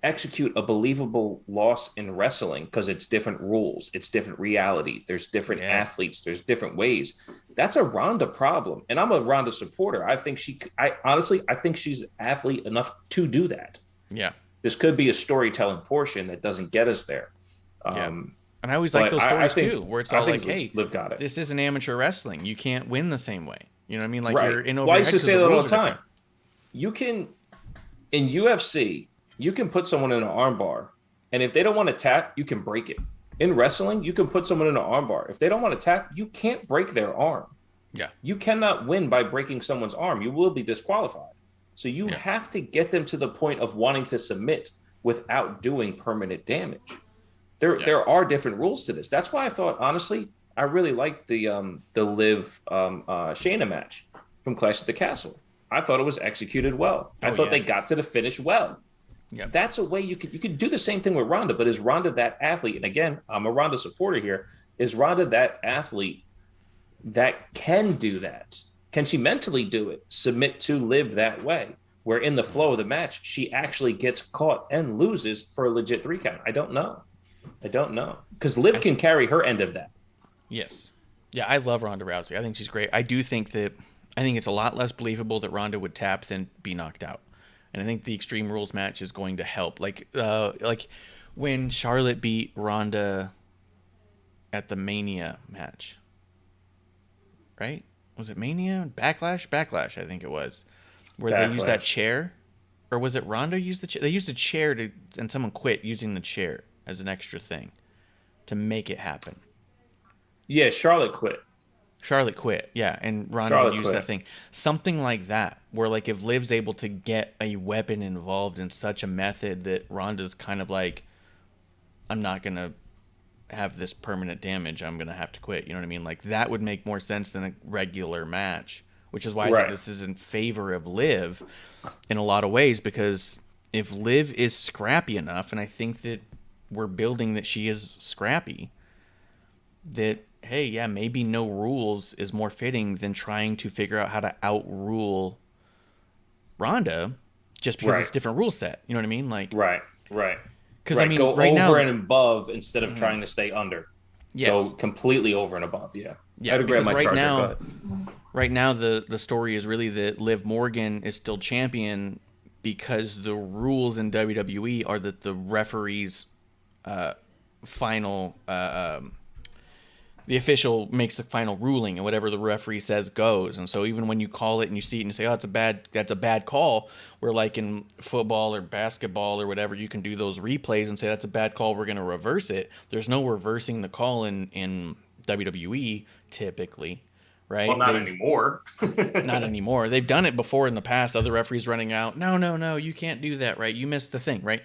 execute a believable loss in wrestling because it's different rules, it's different reality, there's different athletes, there's different ways, that's a Ronda problem. And I'm a Ronda supporter. I think I think she's athlete enough to do that. Yeah. This could be a storytelling portion that doesn't get us there. And I always like those stories too, where it's all like, hey, Liv got it. This isn't amateur wrestling. You can't win the same way. You know what I mean? Like you're in over Well, I your used to head 'cause say that all the time. different. You can, in UFC, you can put someone in an armbar, and if they don't want to tap, you can break it. In wrestling, you can put someone in an armbar. If they don't want to tap, you can't break their arm. Yeah. You cannot win by breaking someone's arm. You will be disqualified. So you have to get them to the point of wanting to submit without doing permanent damage. There are different rules to this. That's why I thought, honestly, I really liked the Liv Shayna match from Clash at the Castle. I thought it was executed well. I thought they got to the finish well. Yeah. That's a way you could do the same thing with Ronda, but is Ronda that athlete? And again, I'm a Ronda supporter here. Is Ronda that athlete that can do that? Can she mentally do it? Submit to Liv that way, where in the flow of the match, she actually gets caught and loses for a legit 3 count? I don't know. Because Liv can carry her end of that. Yes. Yeah, I love Ronda Rousey. I think she's great. I think it's a lot less believable that Ronda would tap than be knocked out. And I think the Extreme Rules match is going to help. Like when Charlotte beat Ronda at the Mania match. Right? Was it Mania? Backlash, I think it was. Where they used that chair. Or was it Ronda used the chair? They used a chair and someone quit using the chair as an extra thing to make it happen. Yeah, Charlotte quit. Yeah, and Ronda used that thing. Something like that, where like if Liv's able to get a weapon involved in such a method that Ronda's kind of like, I'm not going to have this permanent damage, I'm going to have to quit. You know what I mean? Like that would make more sense than a regular match, which is why I think this is in favor of Liv in a lot of ways, because if Liv is scrappy enough, and I think that we're building that she is scrappy, that hey, yeah, maybe no rules is more fitting than trying to figure out how to outrule Ronda just because it's a different rule set. You know what I mean? Like right. Because I mean, go right over now, and above instead of trying to stay under. Yes. Go completely over and above. Yeah. Yeah. I'd grab my charger. Right now, the story is really that Liv Morgan is still champion because the rules in WWE are that the referees' final the official makes the final ruling, and whatever the referee says goes. And so even when you call it and you see it and you say, "Oh, that's a bad call," where like in football or basketball or whatever, you can do those replays and say that's a bad call, we're going to reverse it. There's no reversing the call in WWE typically, right? Well, not anymore. Not anymore. They've done it before in the past. Other referees running out, no, you can't do that, right? You missed the thing, right?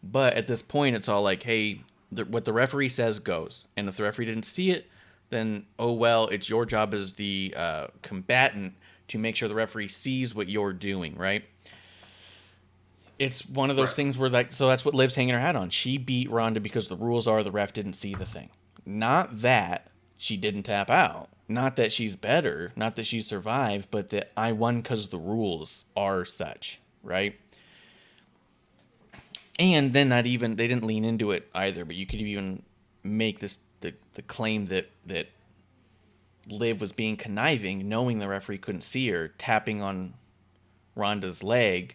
But at this point, it's all like, hey, what the referee says goes. And if the referee didn't see it, then, oh, well, it's your job as the combatant to make sure the referee sees what you're doing, right? It's one of those things where, like, so that's what Liv's hanging her hat on. She beat Ronda because the rules are the ref didn't see the thing. Not that she didn't tap out. Not that she's better. Not that she survived, but that I won because the rules are such, right? And then they didn't lean into it either, but you could even make this the claim that Liv was being conniving, knowing the referee couldn't see her, tapping on Ronda's leg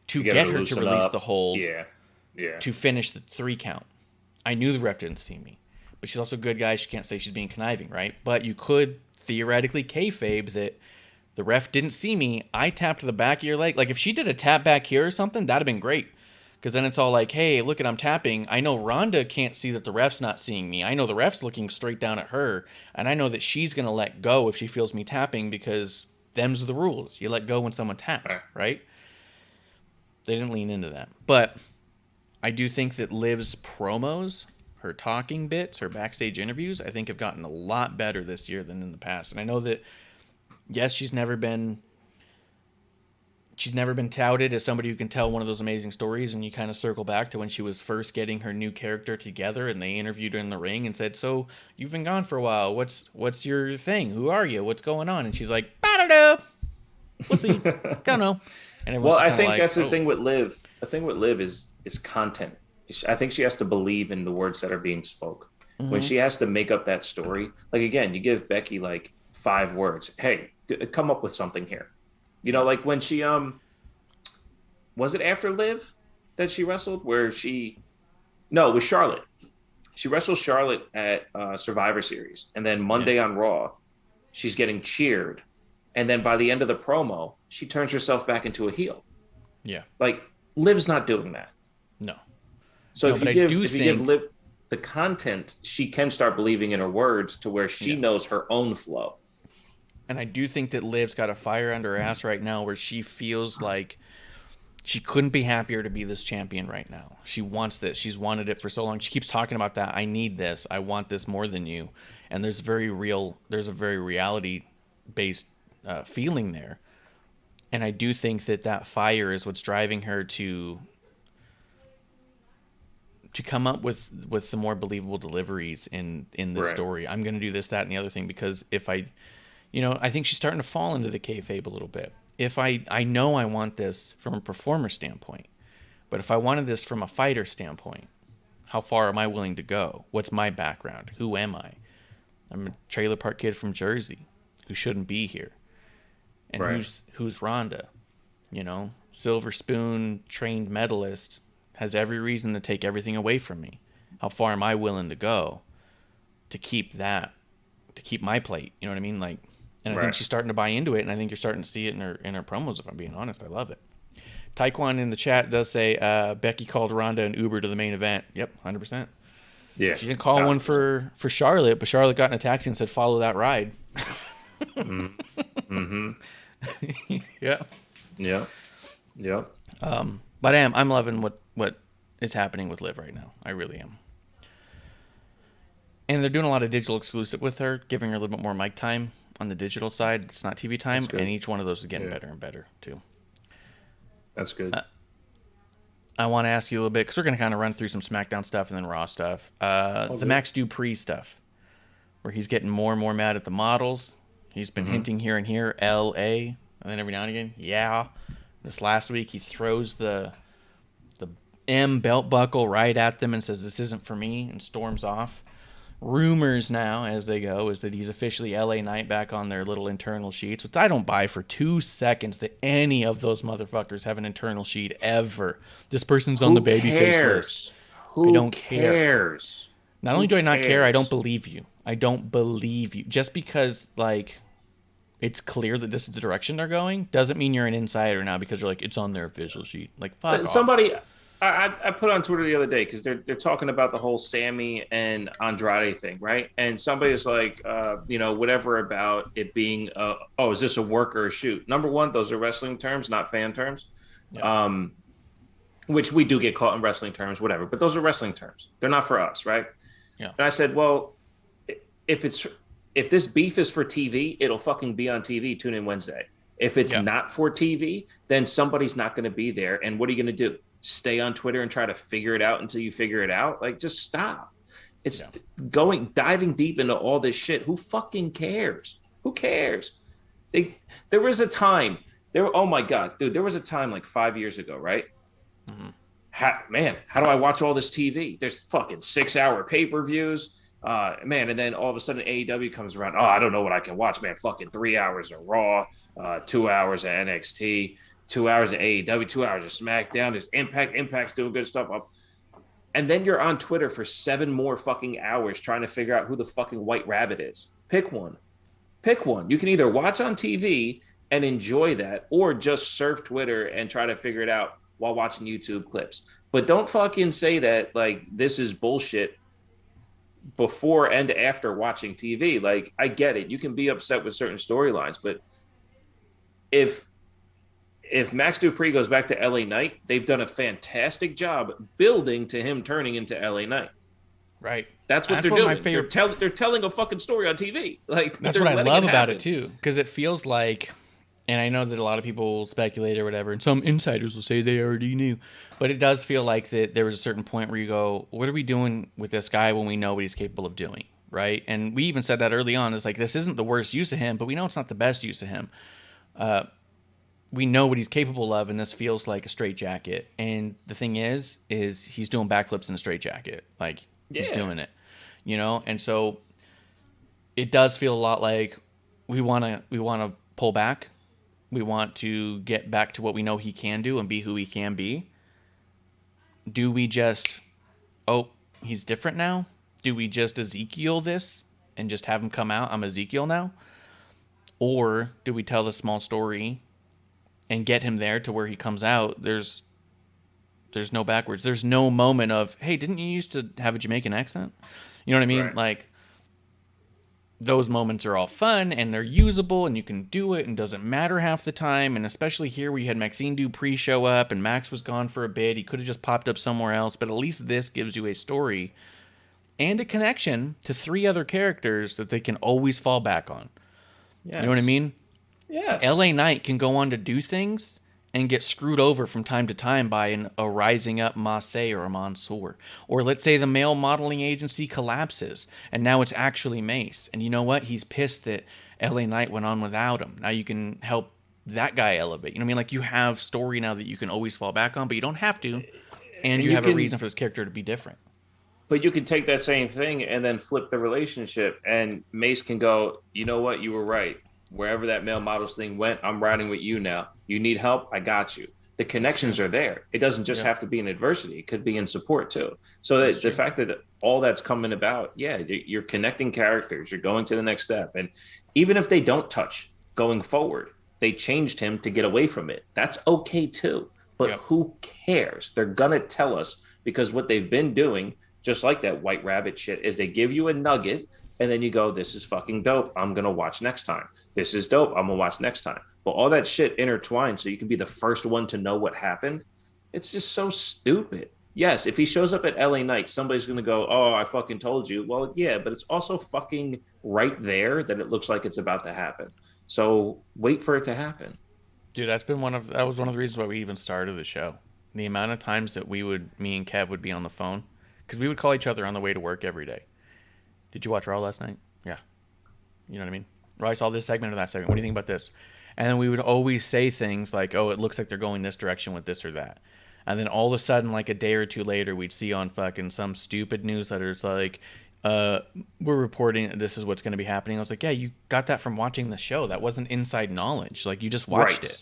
to get her to release the hold, to finish the 3 count. I knew the ref didn't see me, but she's also a good guy. She can't say she's being conniving, right? But you could theoretically kayfabe that the ref didn't see me. I tapped the back of your leg. Like if she did a tap back here or something, that'd have been great. Because then it's all like, hey, look I'm tapping. I know Ronda can't see that the ref's not seeing me. I know the ref's looking straight down at her. And I know that she's going to let go if she feels me tapping because them's the rules. You let go when someone taps, right? They didn't lean into that. But I do think that Liv's promos, her talking bits, her backstage interviews, I think have gotten a lot better this year than in the past. And I know that, yes, she's never been touted as somebody who can tell one of those amazing stories, and you kind of circle back to when she was first getting her new character together and they interviewed her in the ring and said, so you've been gone for a while. What's your thing? Who are you? What's going on? And she's like, I don't know. We'll see. Don't know. And well, I think that's the thing with Liv. The thing with Liv is content. I think she has to believe in the words that are being spoke. Mm-hmm. When she has to make up that story, like again, you give Becky like 5 words. Hey, come up with something here. You know, like when she was it after Liv that she wrestled? No, it was Charlotte. She wrestled Charlotte at Survivor Series, and then Monday on Raw, she's getting cheered, and then by the end of the promo, she turns herself back into a heel. Yeah, like Liv's not doing that. No. So if you give Liv the content, she can start believing in her words to where she knows her own flow. And I do think that Liv's got a fire under her ass right now where she feels like she couldn't be happier to be this champion right now. She wants this. She's wanted it for so long. She keeps talking about that. I need this. I want this more than you. And there's a very reality-based feeling there. And I do think that fire is what's driving her to come up with some more believable deliveries in this story. I'm going to do this, that, and the other thing because if I think she's starting to fall into the kayfabe a little bit. If I know I want this from a performer standpoint, but if I wanted this from a fighter standpoint, how far am I willing to go? What's my background? Who am I? I'm a trailer park kid from Jersey who shouldn't be here. And who's Ronda? You know, silver spoon trained medalist has every reason to take everything away from me. How far am I willing to go to keep my plate? You know what I mean? Like, and I think she's starting to buy into it, and I think you're starting to see it in her promos, if I'm being honest. I love it. Taekwon in the chat does say Becky called Ronda an Uber to the main event. Yep, 100%. Yeah. She didn't call one for Charlotte, but Charlotte got in a taxi and said, follow that ride. Mm-hmm. Yeah. Yeah. Yeah. But I'm loving what is happening with Liv right now. I really am. And they're doing a lot of digital exclusive with her, giving her a little bit more mic time on the digital side. It's not TV time, and each one of those is getting better and better, too. That's good. I want to ask you a little bit, because we're going to kind of run through some SmackDown stuff and then Raw stuff. The Max Dupree stuff, where he's getting more and more mad at the models. He's been hinting here and here, L.A., and then every now and again, yeah. This last week, he throws the M belt buckle right at them and says, this isn't for me, and storms off. Rumors now, as they go, is that he's officially LA Knight back on their little internal sheets, which I don't buy for 2 seconds that any of those motherfuckers have an internal sheet ever. This person's on the babyface list. I don't care. Not only do I not care, I don't believe you. I don't believe you. Just because, like, it's clear that this is the direction they're going doesn't mean you're an insider now because you're like, it's on their official sheet. Like, fuck off. Somebody, I put on Twitter the other day because they're talking about the whole Sammy and Andrade thing, right? And somebody's like, whatever about it being, is this a work or a shoot? Number one, those are wrestling terms, not fan terms. Yeah. Which we do get caught in wrestling terms, whatever. But those are wrestling terms. They're not for us, right? Yeah. And I said, well, if this beef is for TV, it'll fucking be on TV. Tune in Wednesday. If it's not for TV, then somebody's not going to be there. And what are you going to do? Stay on Twitter and try to figure it out until you figure it out? Like, just stop. It's diving deep into all this shit. Who fucking cares? Who cares? There was a time. Oh my God, dude, there was a time like 5 years ago, right? Mm-hmm. How do I watch all this TV? There's fucking 6-hour pay-per-views. And then all of a sudden AEW comes around. Oh, I don't know what I can watch, man. Fucking 3 hours of Raw, 2 hours of NXT, 2 hours of AEW, 2 hours of SmackDown. There's Impact. Impact's doing good stuff. And then you're on Twitter for 7 more fucking hours trying to figure out who the fucking White Rabbit is. Pick one. You can either watch on TV and enjoy that or just surf Twitter and try to figure it out while watching YouTube clips. But don't fucking say that, like, this is bullshit before and after watching TV. Like, I get it. You can be upset with certain storylines, but if Max Dupree goes back to LA Knight, they've done a fantastic job building to him turning into LA Knight. Right. That's what they're doing. They're telling a fucking story on TV. Like, that's what I love about it too, because it feels like, and I know that a lot of people speculate or whatever, and some insiders will say they already knew, but it does feel like that there was a certain point where you go, what are we doing with this guy when we know what he's capable of doing, right? And we even said that early on. It's like, this isn't the worst use of him, but we know it's not the best use of him. We know what he's capable of, and this feels like a straitjacket. And the thing is he's doing backflips in a straitjacket. Like, he's doing it, And so it does feel a lot like we want to pull back. We want to get back to what we know he can do and be who he can be. Do we just, he's different now? Do we just Ezekiel this and just have him come out? I'm Ezekiel now. Or do we tell the small story and get him there to where he comes out? There's no backwards. There's no moment of, hey, didn't you used to have a Jamaican accent? You know what I mean? Right. Like, those moments are all fun and they're usable and you can do it and doesn't matter half the time. And especially here where you had Maxine Dupree show up and Max was gone for a bit. He could have just popped up somewhere else, but at least this gives you a story and a connection to 3 other characters that they can always fall back on. Yes. You know what I mean? Yes. LA Knight can go on to do things and get screwed over from time to time by a rising up Massey or a Mansoor. Or let's say the male modeling agency collapses and now it's actually Mace. And you know what? He's pissed that LA Knight went on without him. Now you can help that guy elevate. You know what I mean? Like, you have story now that you can always fall back on, but you don't have to. And you have a reason for this character to be different. But you can take that same thing and then flip the relationship, and Mace can go, you know what? You were right. Wherever that male models thing went, I'm riding with you now. You need help? I got you. The connections are there. It doesn't just have to be in adversity. It could be in support too. So that the fact that all that's coming about, you're connecting characters. You're going to the next step. And even if they don't touch going forward, they changed him to get away from it. That's okay too. But who cares? They're going to tell us, because what they've been doing, just like that White Rabbit shit, is they give you a nugget and then you go, this is fucking dope. I'm going to watch next time. This is dope. I'm going to watch next time. But all that shit intertwined so you can be the first one to know what happened. It's just so stupid. Yes, if he shows up at LA Knight, somebody's going to go, oh, I fucking told you. Well, yeah, but it's also fucking right there that it looks like it's about to happen. So wait for it to happen. Dude, that was one of the reasons why we even started the show. The amount of times that me and Kev would be on the phone, because we would call each other on the way to work every day. Did you watch Raw last night? Yeah. You know what I mean? Or I saw this segment or that segment. What do you think about this? And then we would always say things like, oh, it looks like they're going this direction with this or that. And then all of a sudden, like a day or two later, we'd see on fucking some stupid newsletters like, we're reporting this is what's going to be happening. I was like, yeah, you got that from watching the show. That wasn't inside knowledge. Like, you just watched it.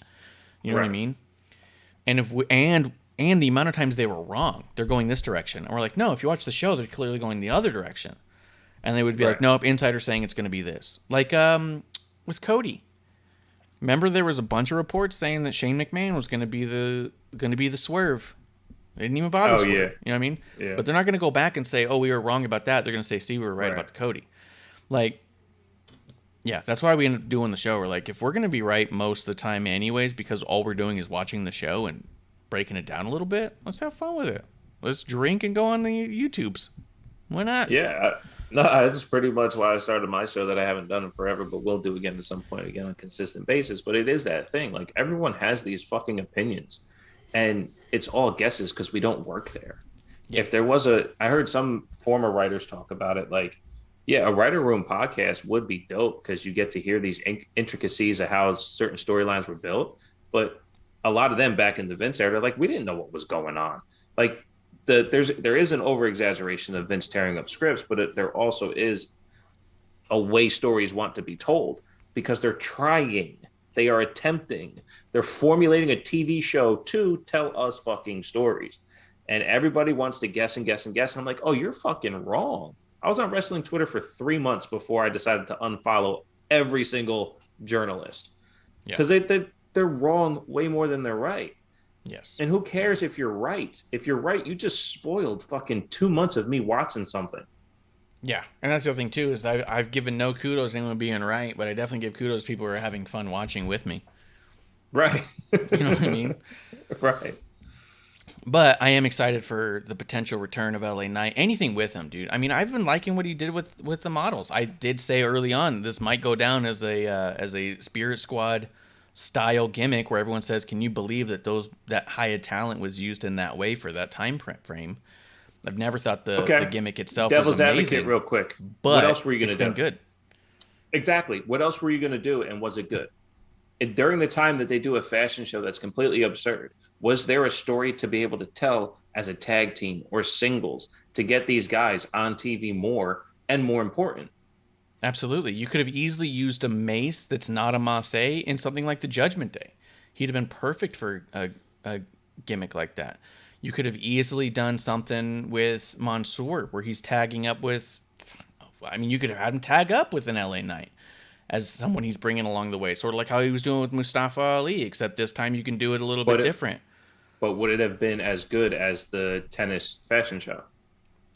You know what I mean? And and the amount of times they were wrong. They're going this direction. And we're like, no, if you watch the show, they're clearly going the other direction. And they would be like, nope, insider's saying it's going to be this. Like with Cody. Remember there was a bunch of reports saying that Shane McMahon was going to be the Swerve. They didn't even bother Swerve. Yeah. You know what I mean? Yeah. But they're not going to go back and say, oh, we were wrong about that. They're going to say, see, we were right about the Cody. Like, yeah, that's why we end up doing the show. We're like, if we're going to be right most of the time anyways, because all we're doing is watching the show and breaking it down a little bit, let's have fun with it. Let's drink and go on the YouTubes. Why not? Yeah. No, that's pretty much why I started my show that I haven't done in forever, but will do again at some point again on a consistent basis. But it is that thing. Like, everyone has these fucking opinions, and it's all guesses because we don't work there. Yeah. If there was I heard some former writers talk about it, like, yeah, a writer room podcast would be dope because you get to hear these intricacies of how certain storylines were built. But a lot of them back in the Vince era, they're like, we didn't know what was going on. Like, there is an over exaggeration of Vince tearing up scripts, but there also is a way stories want to be told because they're trying, they are attempting, they're formulating a TV show to tell us fucking stories, and everybody wants to guess and guess and guess. And I'm like, oh, you're fucking wrong. I was on wrestling Twitter for 3 months before I decided to unfollow every single journalist because they're wrong way more than they're right. Yes. And who cares if you're right? If you're right, you just spoiled fucking 2 months of me watching something. Yeah. And that's the other thing, too, is I've given no kudos to anyone being right, but I definitely give kudos to people who are having fun watching with me. Right. You know what I mean? Right. But I am excited for the potential return of LA Knight. Anything with him, dude. I mean, I've been liking what he did with the models. I did say early on this might go down as a Spirit Squad style gimmick where everyone says, can you believe that Hiya talent was used in that way for that time frame? I've never thought the gimmick itself Devil's was amazing. Advocate real quick. But what else were you going to do? It's been good. Exactly. What else were you going to do, and was it good? And during the time that they do a fashion show that's completely absurd, was there a story to be able to tell as a tag team or singles to get these guys on TV more and more important? Absolutely. You could have easily used a Mace that's not a Masse in something like the Judgment Day. He'd have been perfect for a gimmick like that. You could have easily done something with Mansoor where he's tagging up with... I mean, you could have had him tag up with an LA Knight as someone he's bringing along the way. Sort of like how he was doing with Mustafa Ali, except this time you can do it a little bit different. But would it have been as good as the tennis fashion show?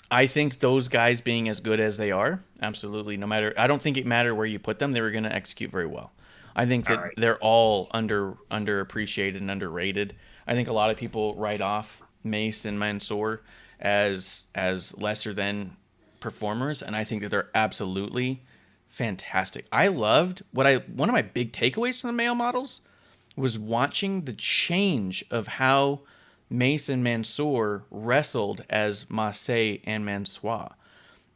I think those guys being as good as they are, absolutely. No matter, I don't think it mattered where you put them; they were going to execute very well. I think that they're all underappreciated and underrated. I think a lot of people write off Mace and Mansoor as lesser than performers, and I think that they're absolutely fantastic. I loved one of my big takeaways from the male models was watching the change of how Mace and Mansoor wrestled as Massey and Mansoor.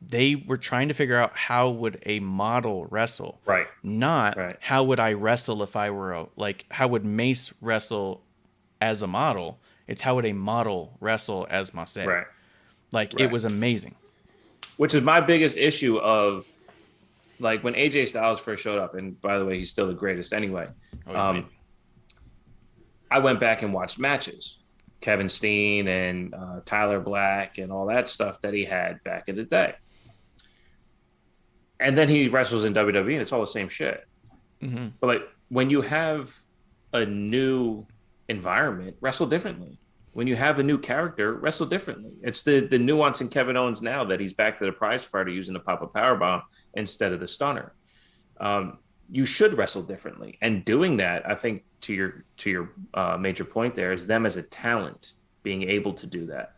They were trying to figure out how would a model wrestle, right? Not how would I wrestle if I were how would Mace wrestle as a model? It's how would a model wrestle as Massey? Right. It was amazing. Which is my biggest issue of like when AJ Styles first showed up, and by the way, he's still the greatest anyway. I went back and watched matches. Kevin Steen and Tyler Black and all that stuff that he had back in the day. And then he wrestles in WWE and it's all the same shit. Mm-hmm. But like when you have a new environment, wrestle differently. When you have a new character, wrestle differently. It's the nuance in Kevin Owens now that he's back to the prize fighter using the pop-up powerbomb instead of the stunner. You should wrestle differently. And doing that, I think to your major point there is them as a talent being able to do that.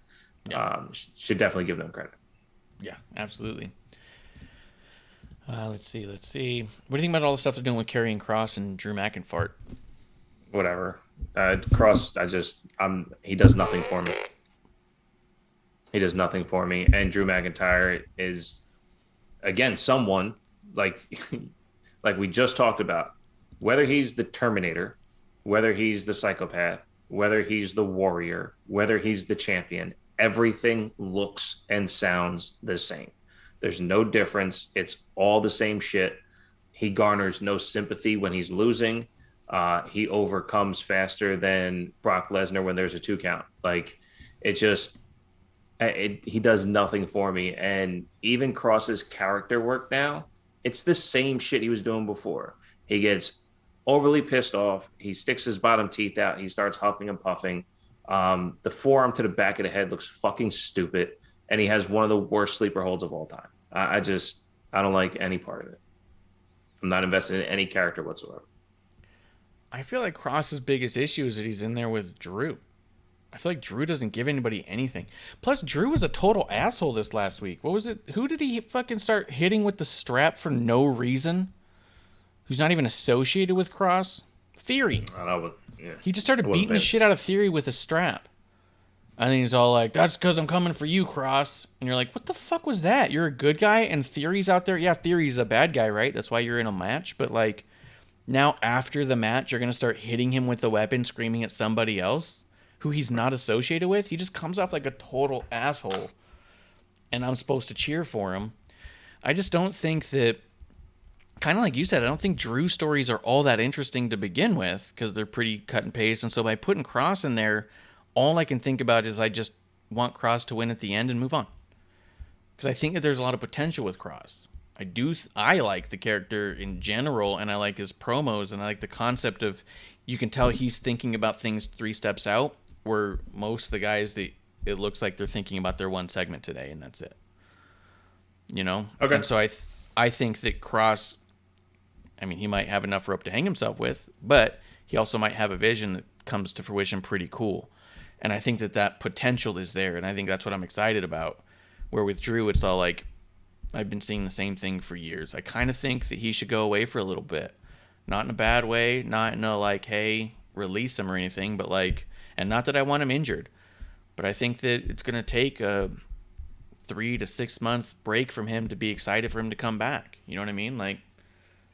Should definitely give them credit. Yeah, absolutely. Let's see. What do you think about all the stuff they're doing with Karrion Kross and Drew McIntyre? Whatever. Kross, he does nothing for me. He does nothing for me. And Drew McIntyre is, again, someone like we just talked about, whether he's the Terminator, whether he's the psychopath, whether he's the warrior, whether he's the champion, everything looks and sounds the same. There's no difference. It's all the same shit. He garners no sympathy when he's losing. He overcomes faster than Brock Lesnar when there's a 2 count. Like, it just, He does nothing for me. And even Cross's character work now, it's the same shit he was doing before. He gets overly pissed off. He sticks his bottom teeth out. He starts huffing and puffing. The forearm to the back of the head looks fucking stupid. And he has one of the worst sleeper holds of all time. I don't like any part of it. I'm not invested in any character whatsoever. I feel like Cross's biggest issue is that he's in there with Drew. I feel like Drew doesn't give anybody anything. Plus, Drew was a total asshole this last week. What was it? Who did he fucking start hitting with the strap for no reason? Who's not even associated with Kross? Theory. I don't know, but, yeah. He just started beating the shit out of Theory with a strap. And then he's all like, that's because I'm coming for you, Kross. And you're like, what the fuck was that? You're a good guy and Theory's out there. Yeah, Theory's a bad guy, right? That's why you're in a match. But like, now after the match, you're going to start hitting him with the weapon, screaming at somebody else who he's not associated with. He just comes off like a total asshole. And I'm supposed to cheer for him. I just don't think that, kind of like you said, I don't think Drew stories are all that interesting to begin with because they're pretty cut and paste. And so by putting Kross in there, all I can think about is I just want Kross to win at the end and move on. Because I think that there's a lot of potential with Kross. I like the character in general, and I like his promos, and I like the concept of you can tell he's thinking about things 3 steps out, where most of the guys, it looks like they're thinking about their one segment today, and that's it. You know? Okay. And so I think that Kross, I mean, he might have enough rope to hang himself with, but he also might have a vision that comes to fruition pretty cool. And I think that potential is there, and I think that's what I'm excited about. Where with Drew, it's all like, I've been seeing the same thing for years. I kind of think that he should go away for a little bit. Not in a bad way, not in a like, hey, release him or anything, but like, and not that I want him injured, but I think that it's going to take a 3 to 6 month break from him to be excited for him to come back. You know what I mean? Like,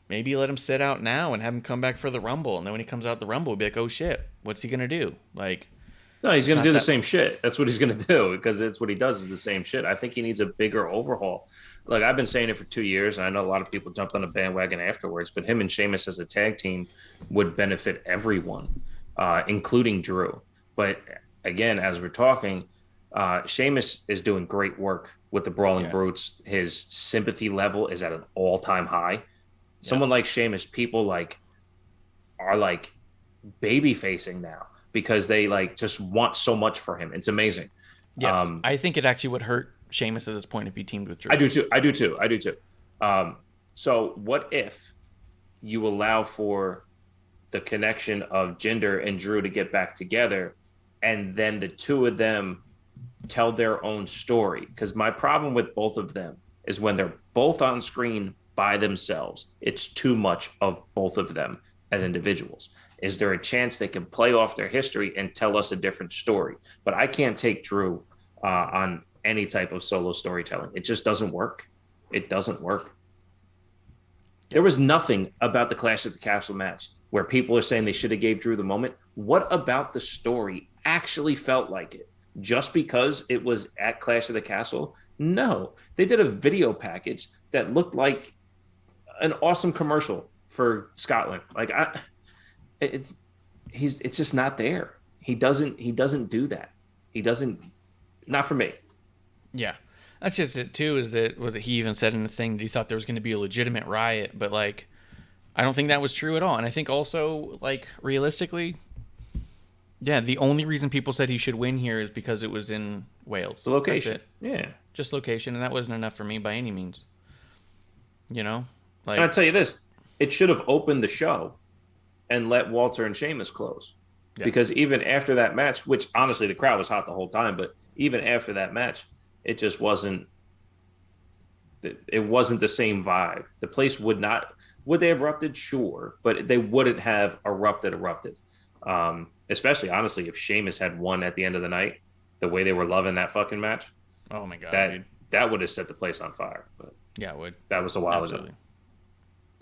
maybe let him sit out now and have him come back for the Rumble, and then when he comes out the Rumble, we'll be like, oh shit, what's he going to do? Like, no, he's going to do the same shit. That's what he's going to do because it's what he does is the same shit. I think he needs a bigger overhaul. Like, I've been saying it for 2 years, and I know a lot of people jumped on the bandwagon afterwards, but him and Sheamus as a tag team would benefit everyone, including Drew. But again, as we're talking, Sheamus is doing great work with the Brawling Brutes. His sympathy level is at an all-time high. Yeah. Someone like Sheamus, people like are like baby facing now because they like just want so much for him. It's amazing. Yes, I think it actually would hurt Sheamus at this point if he teamed with Drew. I do too. So what if you allow for the connection of Jinder and Drew to get back together, and then the two of them tell their own story? Because my problem with both of them is when they're both on screen by themselves, it's too much of both of them as individuals. Is there a chance they can play off their history and tell us a different story? But I can't take Drew on any type of solo storytelling. It just doesn't work. It doesn't work. There was nothing about the Clash at the Castle match where people are saying they should have gave Drew the moment. What about the story actually felt like it? Just because it was at Clash of the Castle? No. They did a video package that looked like an awesome commercial for Scotland. Like, it's just not there. He doesn't do that. He doesn't, not for me. Yeah. That's just it too, is that he even said in the thing that he thought there was going to be a legitimate riot, but like, I don't think that was true at all. And I think also, like, realistically, yeah, the only reason people said he should win here is because it was in Wales. The location. Yeah. Just location, and that wasn't enough for me by any means. You know? Like, and I'll tell you this, it should have opened the show and let Walter and Sheamus close. Yeah. Because even after that match, which honestly the crowd was hot the whole time, but even after that match, it just wasn't the same vibe. The place would they have erupted? Sure, but they wouldn't have erupted. Especially, honestly, if Sheamus had won at the end of the night, the way they were loving that fucking match. Oh my God, that would have set the place on fire. But yeah, it would. That was a while ago.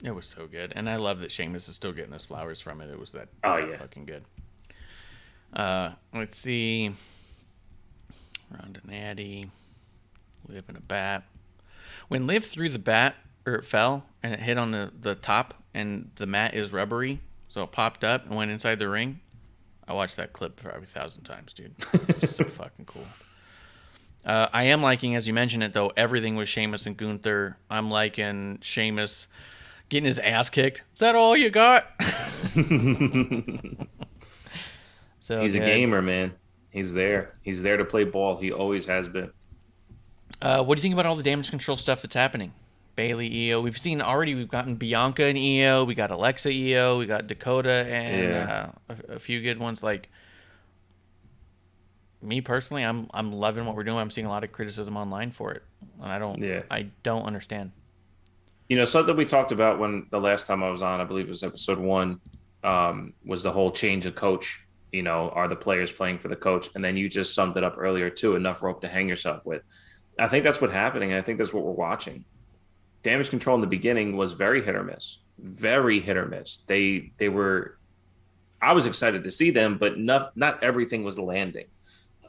It was so good. And I love that Sheamus is still getting his flowers from it. It was that fucking good. Let's see. Ronda Natty. Liv in a bat. When Liv threw the bat, or it fell, and it hit on the top, and the mat is rubbery, so it popped up and went inside the ring. I watched that clip probably 1,000 times, dude. It's so fucking cool. I am liking, as you mentioned it, though, everything with Sheamus and Gunther. I'm liking Sheamus getting his ass kicked. Is that all you got? So He's good. a gamer, man. He's there. He's there to play ball. He always has been. What do you think about all the damage control stuff that's happening? Bailey, EO. We've seen already. We've gotten Bianca and EO. We got Alexa EO. We got Dakota and a few good ones. Like me personally, I'm loving what we're doing. I'm seeing a lot of criticism online for it, and I don't understand. You know, something we talked about when the last time I was on, I believe it was episode 1, was the whole change of coach. You know, are the players playing for the coach? And then you just summed it up earlier too. Enough rope to hang yourself with. I think that's what's happening. I think that's what we're watching. Damage control in the beginning was very hit or miss. Very hit or miss. They were. I was excited to see them, but not everything was landing.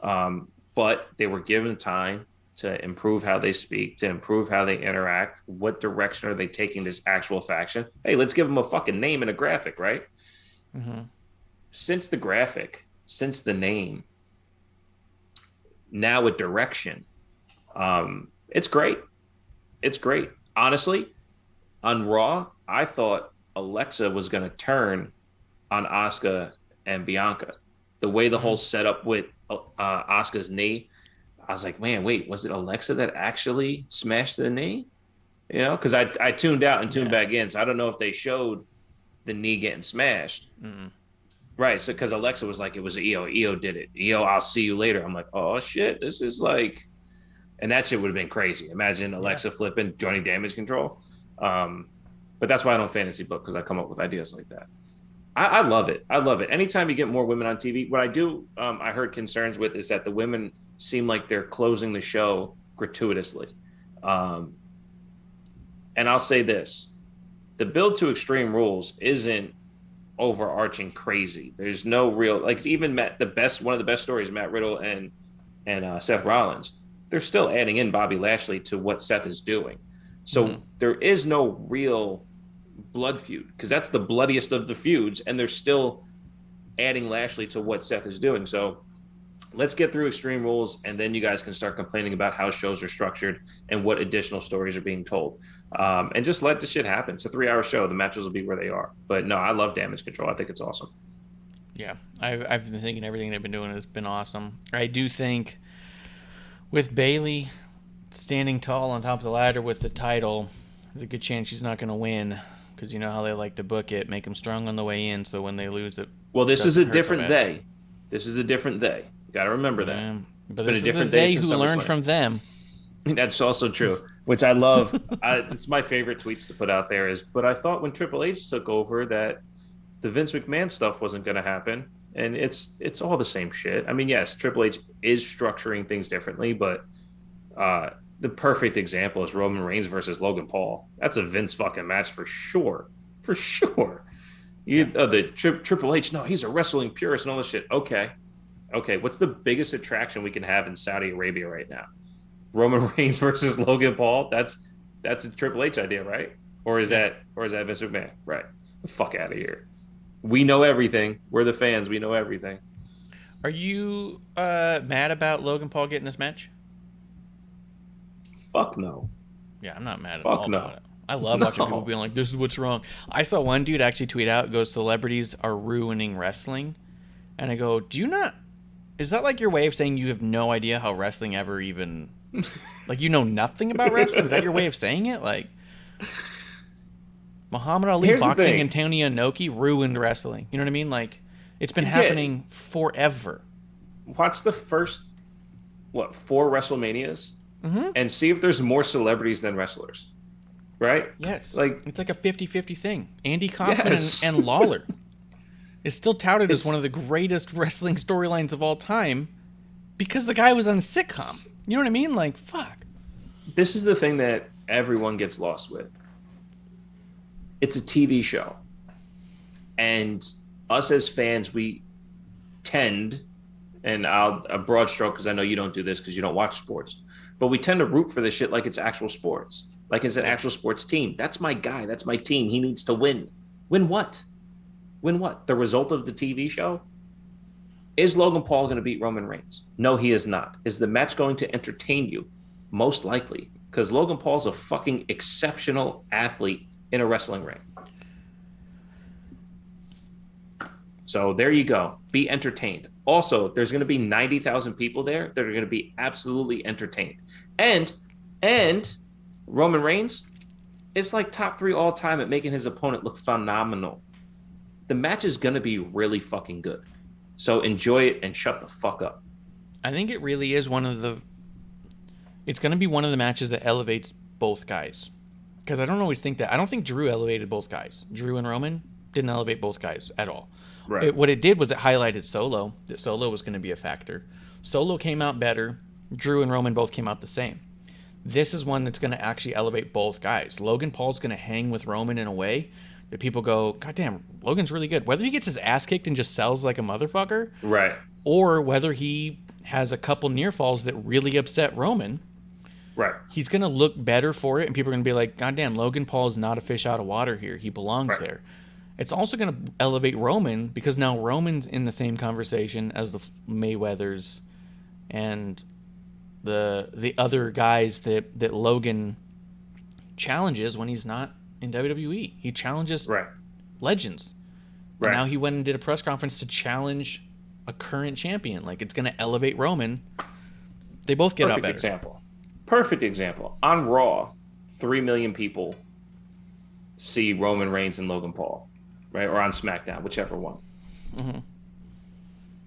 But they were given time to improve how they speak, to improve how they interact. What direction are they taking this actual faction? Hey, let's give them a fucking name and a graphic, right? Mm-hmm. Since the graphic, since the name, now with direction, it's great. It's great. Honestly, on Raw, I thought Alexa was going to turn on Asuka and Bianca. The way the whole setup with Asuka's knee, I was like, man, wait, was it Alexa that actually smashed the knee? You know, because I tuned out and tuned back in, so I don't know if they showed the knee getting smashed. Mm-mm. Right, so because Alexa was like, it was EO. EO did it. EO, I'll see you later. I'm like, oh, shit, this is like... And that shit would have been crazy. Imagine Alexa flipping, joining damage control. But that's why I don't fantasy book, because I come up with ideas like that. I love it. I love it. Anytime you get more women on TV, what I do, I heard concerns with is that the women seem like they're closing the show gratuitously. And I'll say this. The build to Extreme Rules isn't overarching crazy. There's no real, like, even one of the best stories, Matt Riddle and Seth Rollins, they're still adding in Bobby Lashley to what Seth is doing. So there is no real blood feud, because that's the bloodiest of the feuds, and they're still adding Lashley to what Seth is doing. So let's get through Extreme Rules, and then you guys can start complaining about how shows are structured and what additional stories are being told. And just let the shit happen. It's a 3-hour show. The matches will be where they are. But no, I love Damage Control. I think it's awesome. Yeah, I've been thinking everything they've been doing has been awesome. I do think with Bailey standing tall on top of the ladder with the title, there's a good chance she's not going to win, because you know how they like to book it, make them strong on the way in, so when they lose it. Well, this is a different day. This is a different day. You got to remember that. Yeah, but It's this been a different is the day day since who learned SummerSlam. from them. That's also true, which I love. It's my favorite tweets to put out there is, but I thought when Triple H took over that the Vince McMahon stuff wasn't going to happen. And it's all the same shit. I mean, yes, Triple H is structuring things differently, but the perfect example is Roman Reigns versus Logan Paul. That's a Vince fucking match for sure. For sure. Triple H, no, he's a wrestling purist and all this shit. Okay. What's the biggest attraction we can have in Saudi Arabia right now? Roman Reigns versus Logan Paul? That's a Triple H idea, right? Or is that Vince McMahon? Right. The fuck out of here. We know everything. We're the fans. We know everything. Are you mad about Logan Paul getting this match? Fuck no. Yeah, I'm not mad at Fuck all no. about it. I love watching people being like, this is what's wrong. I saw one dude actually tweet out, goes, celebrities are ruining wrestling. And I go, is that like your way of saying you have no idea how wrestling ever even, like, you know nothing about wrestling? Is that your way of saying it? Like, Muhammad Ali Here's the boxing thing. and Tony Inoki ruined wrestling. You know what I mean? Like, it's been happening forever. Watch the first, 4 WrestleManias Mm-hmm. and see if there's more celebrities than wrestlers. Right? Yes. Like, it's like a 50-50 thing. Andy Kaufman Yes. and Lawler is still touted as one of the greatest wrestling storylines of all time because the guy was on a sitcom. You know what I mean? Like, fuck. this is the thing that everyone gets lost with. It's a TV show. And us as fans, we tend, and a broad stroke, because I know you don't do this because you don't watch sports, but we tend to root for this shit like it's actual sports. Like it's an actual sports team. That's my guy. That's my team. He needs to win. Win what? Win what? The result of the TV show? Is Logan Paul going to beat Roman Reigns? No, he is not. Is the match going to entertain you? Most likely, because Logan Paul's a fucking exceptional athlete in a wrestling ring. So there you go. Be entertained. Also, there's going to be 90,000 people there that are going to be absolutely entertained. And Roman Reigns is like top 3 all time at making his opponent look phenomenal. The match is going to be really fucking good. So enjoy it and shut the fuck up. I think it really is it's going to be one of the matches that elevates both guys. Because I don't always think that. I don't think Drew elevated both guys. Drew and Roman didn't elevate both guys at all. Right. What it did was it highlighted Solo, that Solo was going to be a factor. Solo came out better. Drew and Roman both came out the same. This is one that's going to actually elevate both guys. Logan Paul's going to hang with Roman in a way that people go, God damn, Logan's really good. Whether he gets his ass kicked and just sells like a motherfucker, right, or whether he has a couple near falls that really upset Roman, right, he's going to look better for it, and people are going to be like, God damn, Logan Paul is not a fish out of water here. He belongs there. It's also going to elevate Roman because now Roman's in the same conversation as the Mayweathers and the other guys that Logan challenges when he's not in WWE. He challenges legends. Right. And now he went and did a press conference to challenge a current champion. Like, it's going to elevate Roman. They both get up better. Perfect example. On Raw, 3 million people see Roman Reigns and Logan Paul, right? Or on SmackDown, whichever one. Mm-hmm.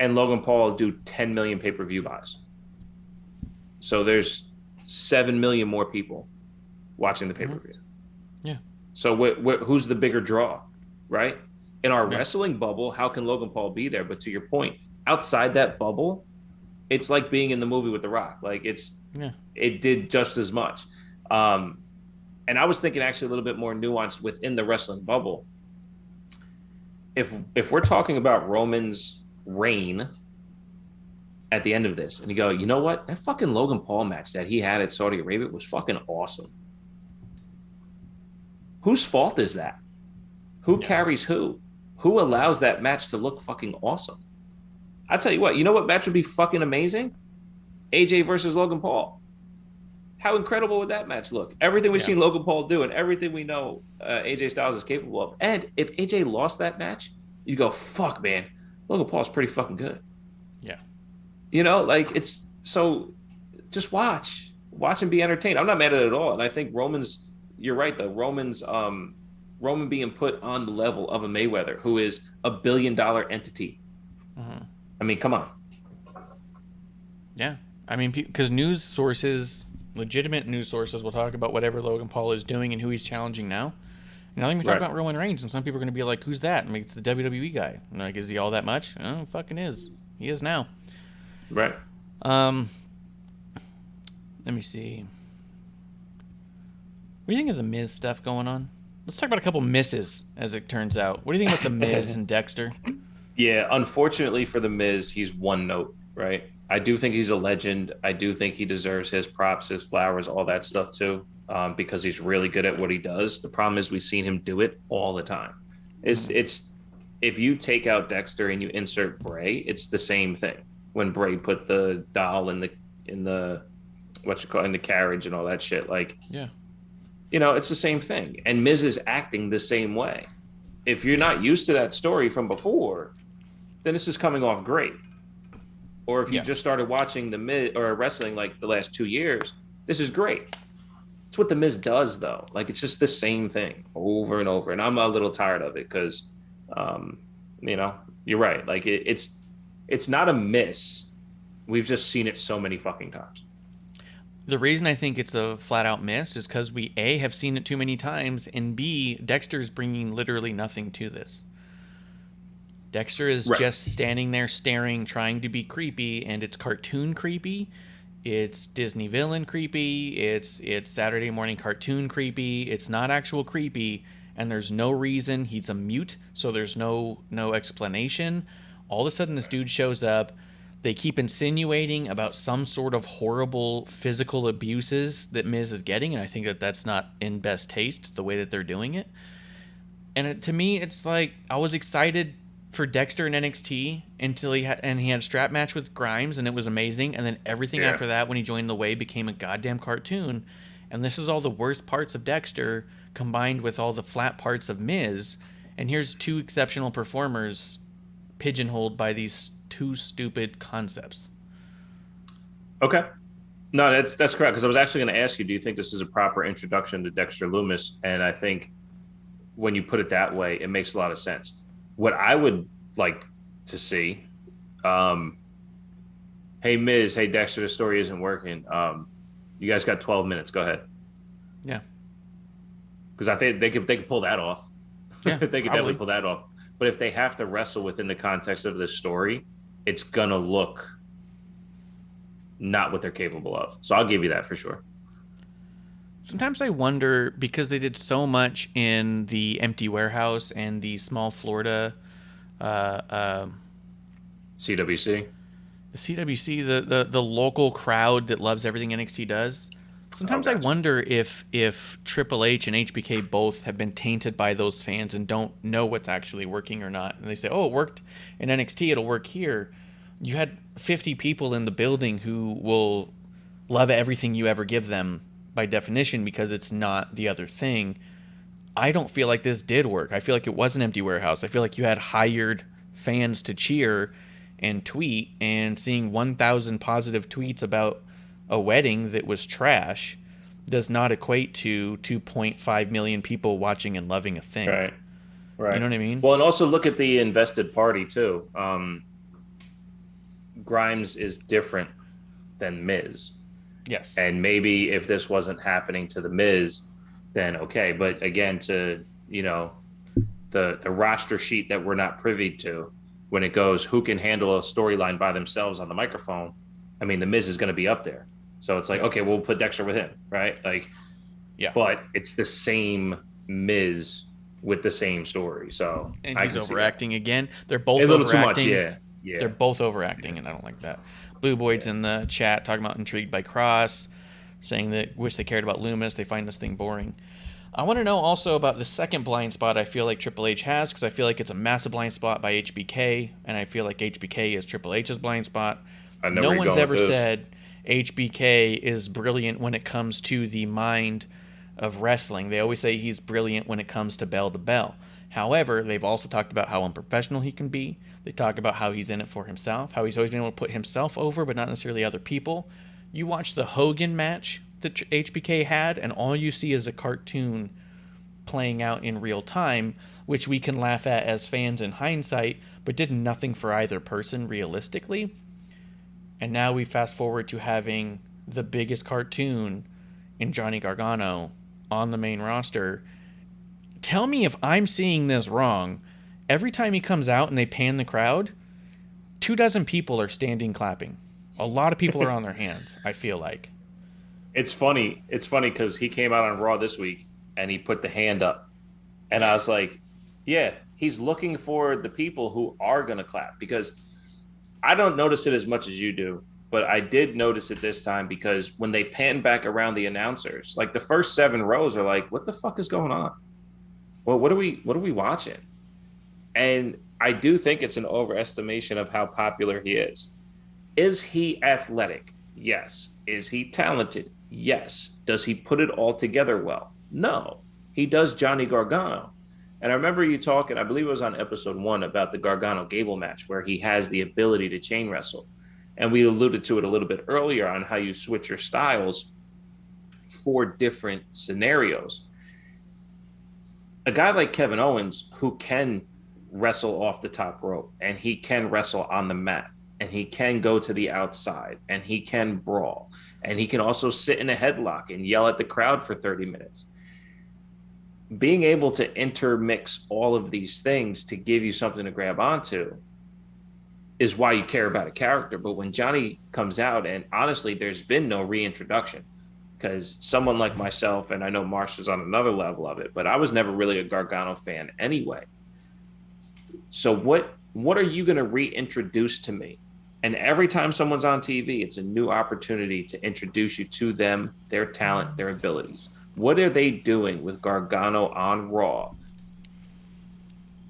And Logan Paul do 10 million pay-per-view buys. So there's 7 million more people watching the pay-per-view. Yeah. So who's the bigger draw, right? In our wrestling bubble, how can Logan Paul be there? But to your point, outside that bubble, it's like being in the movie with The Rock. Like it did just as much. And I was thinking actually a little bit more nuanced within the wrestling bubble. If we're talking about Roman's reign at the end of this, and you go, you know what? That fucking Logan Paul match that he had at Saudi Arabia was fucking awesome. Whose fault is that? Who carries who? Who allows that match to look fucking awesome? I tell you what match would be fucking amazing? AJ versus Logan Paul. How incredible would that match look? Everything we've seen Logan Paul do and everything we know AJ Styles is capable of. And if AJ lost that match, you go, fuck, man, Logan Paul's pretty fucking good. Yeah. You know, like, it's so just watch and be entertained. I'm not mad at it at all. And I think you're right, though. Roman being put on the level of a Mayweather, who is a $1 billion entity. Mm-hmm. I mean, come on. Yeah. I mean, because news sources, legitimate news sources, will talk about whatever Logan Paul is doing and who he's challenging now. And I think we talk about Roman Reigns, and some people are going to be like, who's that? I mean, it's the WWE guy. And like, is he all that much? Oh, fucking is. He is now. Right. Let me see. What do you think of the Miz stuff going on? Let's talk about a couple misses, as it turns out. What do you think about the Miz and Dexter? Yeah, unfortunately for the Miz, he's one note, right? I do think he's a legend. I do think he deserves his props, his flowers, all that stuff too, because he's really good at what he does. The problem is we've seen him do it all the time. It's if you take out Dexter and you insert Bray, it's the same thing. When Bray put the doll in the in the carriage and all that shit, like, you know, it's the same thing. And Miz is acting the same way. If you're not used to that story from before, then this is coming off great. Or if you just started watching the Miz or wrestling like the last 2 years, this is great. It's what the Miz does, though. Like, it's just the same thing over and over. And I'm a little tired of it because, you know, you're right. Like, it's not a miss. We've just seen it so many fucking times. The reason I think it's a flat-out miss is because we, A, have seen it too many times, and B, Dexter's bringing literally nothing to this. Dexter is just standing there staring, trying to be creepy, and it's cartoon creepy. It's Disney villain creepy. It's Saturday morning cartoon creepy. It's not actual creepy, and there's no reason. He's a mute, so there's no explanation. All of a sudden, this dude shows up. They keep insinuating about some sort of horrible physical abuses that Miz is getting, and I think that's not in best taste, the way that they're doing it. And to me, it's like, I was excited for Dexter in NXT until he had a strap match with Grimes, and it was amazing. And then everything after that, when he joined The Way, became a goddamn cartoon. And this is all the worst parts of Dexter combined with all the flat parts of Miz. And here's two exceptional performers pigeonholed by these two stupid concepts. Okay. No, that's correct. Because I was actually going to ask you, do you think this is a proper introduction to Dexter Lumis? And I think when you put it that way, it makes a lot of sense. What I would like to see, hey Miz, hey Dexter, the story isn't working. You guys got 12 minutes. Go ahead. Yeah. Because I think they could pull that off. Yeah, they could definitely pull that off. But if they have to wrestle within the context of this story, it's gonna look not what they're capable of. So I'll give you that for sure. Sometimes I wonder, because they did so much in the empty warehouse and the small Florida CWC. The CWC, the local crowd that loves everything NXT does. Sometimes I wonder if Triple H and HBK both have been tainted by those fans and don't know what's actually working or not. And they say, oh, it worked in NXT, it'll work here. You had 50 people in the building who will love everything you ever give them by definition because it's not the other thing. I don't feel like this did work. I feel like it was an empty warehouse. I feel like you had hired fans to cheer and tweet, and seeing 1,000 positive tweets about a wedding that was trash does not equate to 2.5 million people watching and loving a thing. Right. You know what I mean? Well, and also look at the invested party too. Grimes is different than Miz. Yes. And maybe if this wasn't happening to the Miz, then okay. But again, to the roster sheet that we're not privy to, when it goes who can handle a storyline by themselves on the microphone, I mean, the Miz is going to be up there. So it's like, okay, we'll put Dexter with him, right? Like, yeah. But it's the same Miz with the same story. So and he's overacting again. They're both a little overacting. too much, yeah. They're both overacting, and I don't like that. Blue Boyd's in the chat talking about intrigued by Kross, saying that wish they cared about Lumis. They find this thing boring. I want to know also about the second blind spot I feel like Triple H has, because I feel like it's a massive blind spot by HBK, and I feel like HBK is Triple H's blind spot. No one's ever said HBK is brilliant when it comes to the mind of wrestling. They always say he's brilliant when it comes to bell to bell. However, they've also talked about how unprofessional he can be. They talk about how he's in it for himself, how he's always been able to put himself over, but not necessarily other people. You watch the Hogan match that HBK had, and all you see is a cartoon playing out in real time, which we can laugh at as fans in hindsight, but did nothing for either person realistically. And now we fast forward to having the biggest cartoon in Johnny Gargano on the main roster. Tell me if I'm seeing this wrong. Every time he comes out and they pan the crowd, 24 people are standing clapping. A lot of people are on their hands, I feel like. It's funny. It's funny because he came out on Raw this week and he put the hand up. And I was like, yeah, he's looking for the people who are going to clap, because I don't notice it as much as you do, but I did notice it this time because when they pan back around the announcers, like the first 7 rows are like, what the fuck is going on? Well, what are we watching? And I do think it's an overestimation of how popular he is. Is he athletic? Yes. Is he talented? Yes. Does he put it all together well? No. He does Johnny Gargano. And I remember you talking, I believe it was on episode 1, about the Gargano Gable match where he has the ability to chain wrestle. And we alluded to it a little bit earlier on how you switch your styles for different scenarios. A guy like Kevin Owens, who can wrestle off the top rope, and he can wrestle on the mat, and he can go to the outside, and he can brawl, and he can also sit in a headlock and yell at the crowd for 30 minutes. Being able to intermix all of these things to give you something to grab onto is why you care about a character. But when Johnny comes out, and honestly, there's been no reintroduction, because someone like myself, and I know Marsh is on another level of it, but I was never really a Gargano fan anyway. So what are you going to reintroduce to me? And every time someone's on TV, it's a new opportunity to introduce you to them, their talent, their abilities. What are they doing with Gargano on Raw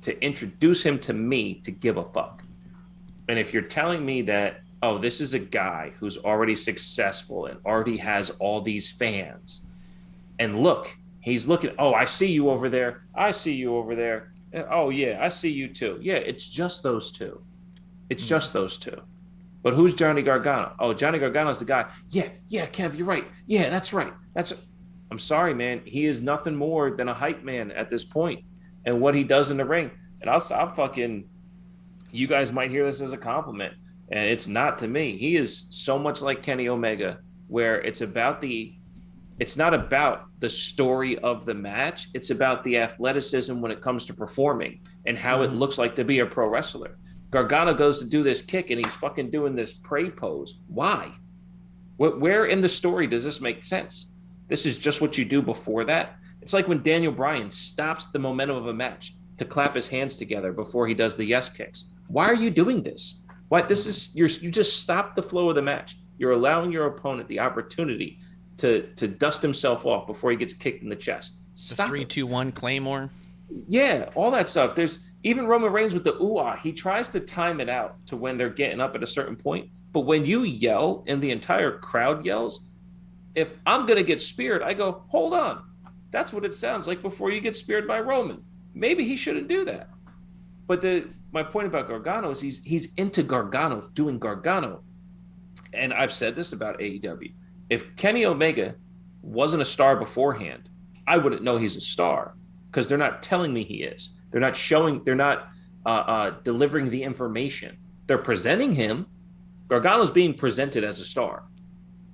to introduce him to me to give a fuck. And if you're telling me that, oh, this is a guy who's already successful and already has all these fans, and look, he's looking, oh, I see you over there. I see you over there. Oh, yeah, I see you too. Yeah, it's just those two. It's just those two. But who's Johnny Gargano? Oh, Johnny Gargano's the guy. Yeah, Kev, you're right. Yeah, that's right. I'm sorry, man. He is nothing more than a hype man at this point. And what he does in the ring. And I'm fucking, you guys might hear this as a compliment. And it's not to me. He is so much like Kenny Omega, where it's not about the story of the match. It's about the athleticism when it comes to performing and how it looks like to be a pro wrestler. Gargano goes to do this kick and he's fucking doing this pray pose. Why? Where in the story does this make sense? This is just what you do before that. It's like when Daniel Bryan stops the momentum of a match to clap his hands together before he does the yes kicks. Why are you doing this? Why you just stop the flow of the match. You're allowing your opponent the opportunity to dust himself off before he gets kicked in the chest. Stop. The 3-2-1 Claymore. Yeah, all that stuff. There's even Roman Reigns with the ooh-ah. He tries to time it out to when they're getting up at a certain point. But when you yell and the entire crowd yells, if I'm going to get speared, I go, hold on. That's what it sounds like before you get speared by Roman. Maybe he shouldn't do that. But my point about Gargano is he's into Gargano, doing Gargano. And I've said this about AEW. If Kenny Omega wasn't a star beforehand, I wouldn't know he's a star because they're not telling me he is. They're not delivering the information. They're presenting him. Gargano's being presented as a star,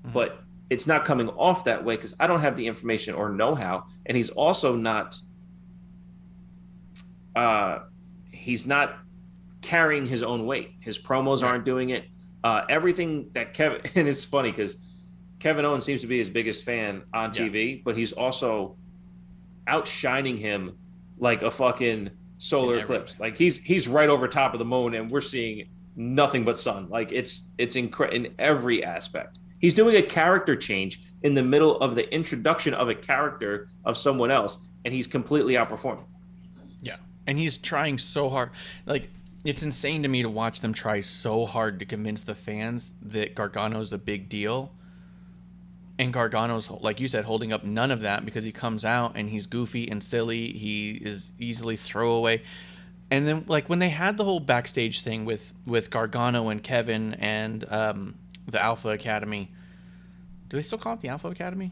but it's not coming off that way because I don't have the information or know-how. And he's also not carrying his own weight. His promos aren't doing it. Everything that Kevin, and it's funny because Kevin Owens seems to be his biggest fan on TV, but he's also outshining him like a fucking solar eclipse. Like he's right over top of the moon and we're seeing nothing but sun. Like it's in every aspect. He's doing a character change in the middle of the introduction of a character of someone else, and he's completely outperforming. Yeah. And he's trying so hard. Like, it's insane to me to watch them try so hard to convince the fans that Gargano's a big deal. And Gargano's, like you said, holding up none of that because he comes out and he's goofy and silly. He is easily throwaway. And then, like, when they had the whole backstage thing with Gargano and Kevin and the Alpha Academy, do they still call it the Alpha Academy?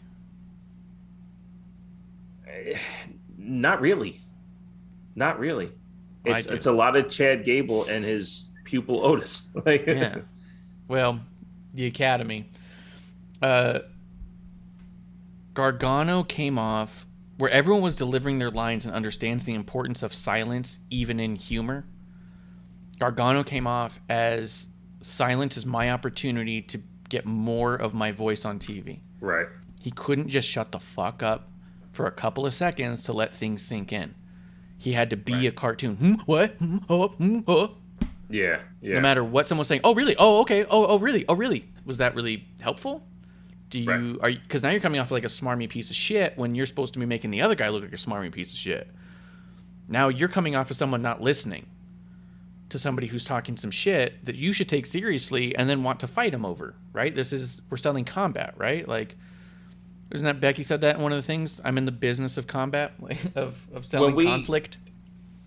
Not really. Not really. It's a lot of Chad Gable and his pupil Otis. Yeah. Well, the Academy. Gargano came off where everyone was delivering their lines and understands the importance of silence even in humor. Gargano came off as silence is my opportunity to get more of my voice on TV. Right. He couldn't just shut the fuck up for a couple of seconds to let things sink in. He had to be a cartoon. What? Yeah. No matter what someone's saying. Oh, really? Oh, okay. Oh, really? Oh, really? Was that really helpful? Because now you're coming off like a smarmy piece of shit when you're supposed to be making the other guy look like a smarmy piece of shit. Now you're coming off as someone not listening to somebody who's talking some shit that you should take seriously and then want to fight him over, right? We're selling combat, right? Like, isn't that Becky said that in one of the things? I'm in the business of combat, like of selling conflict.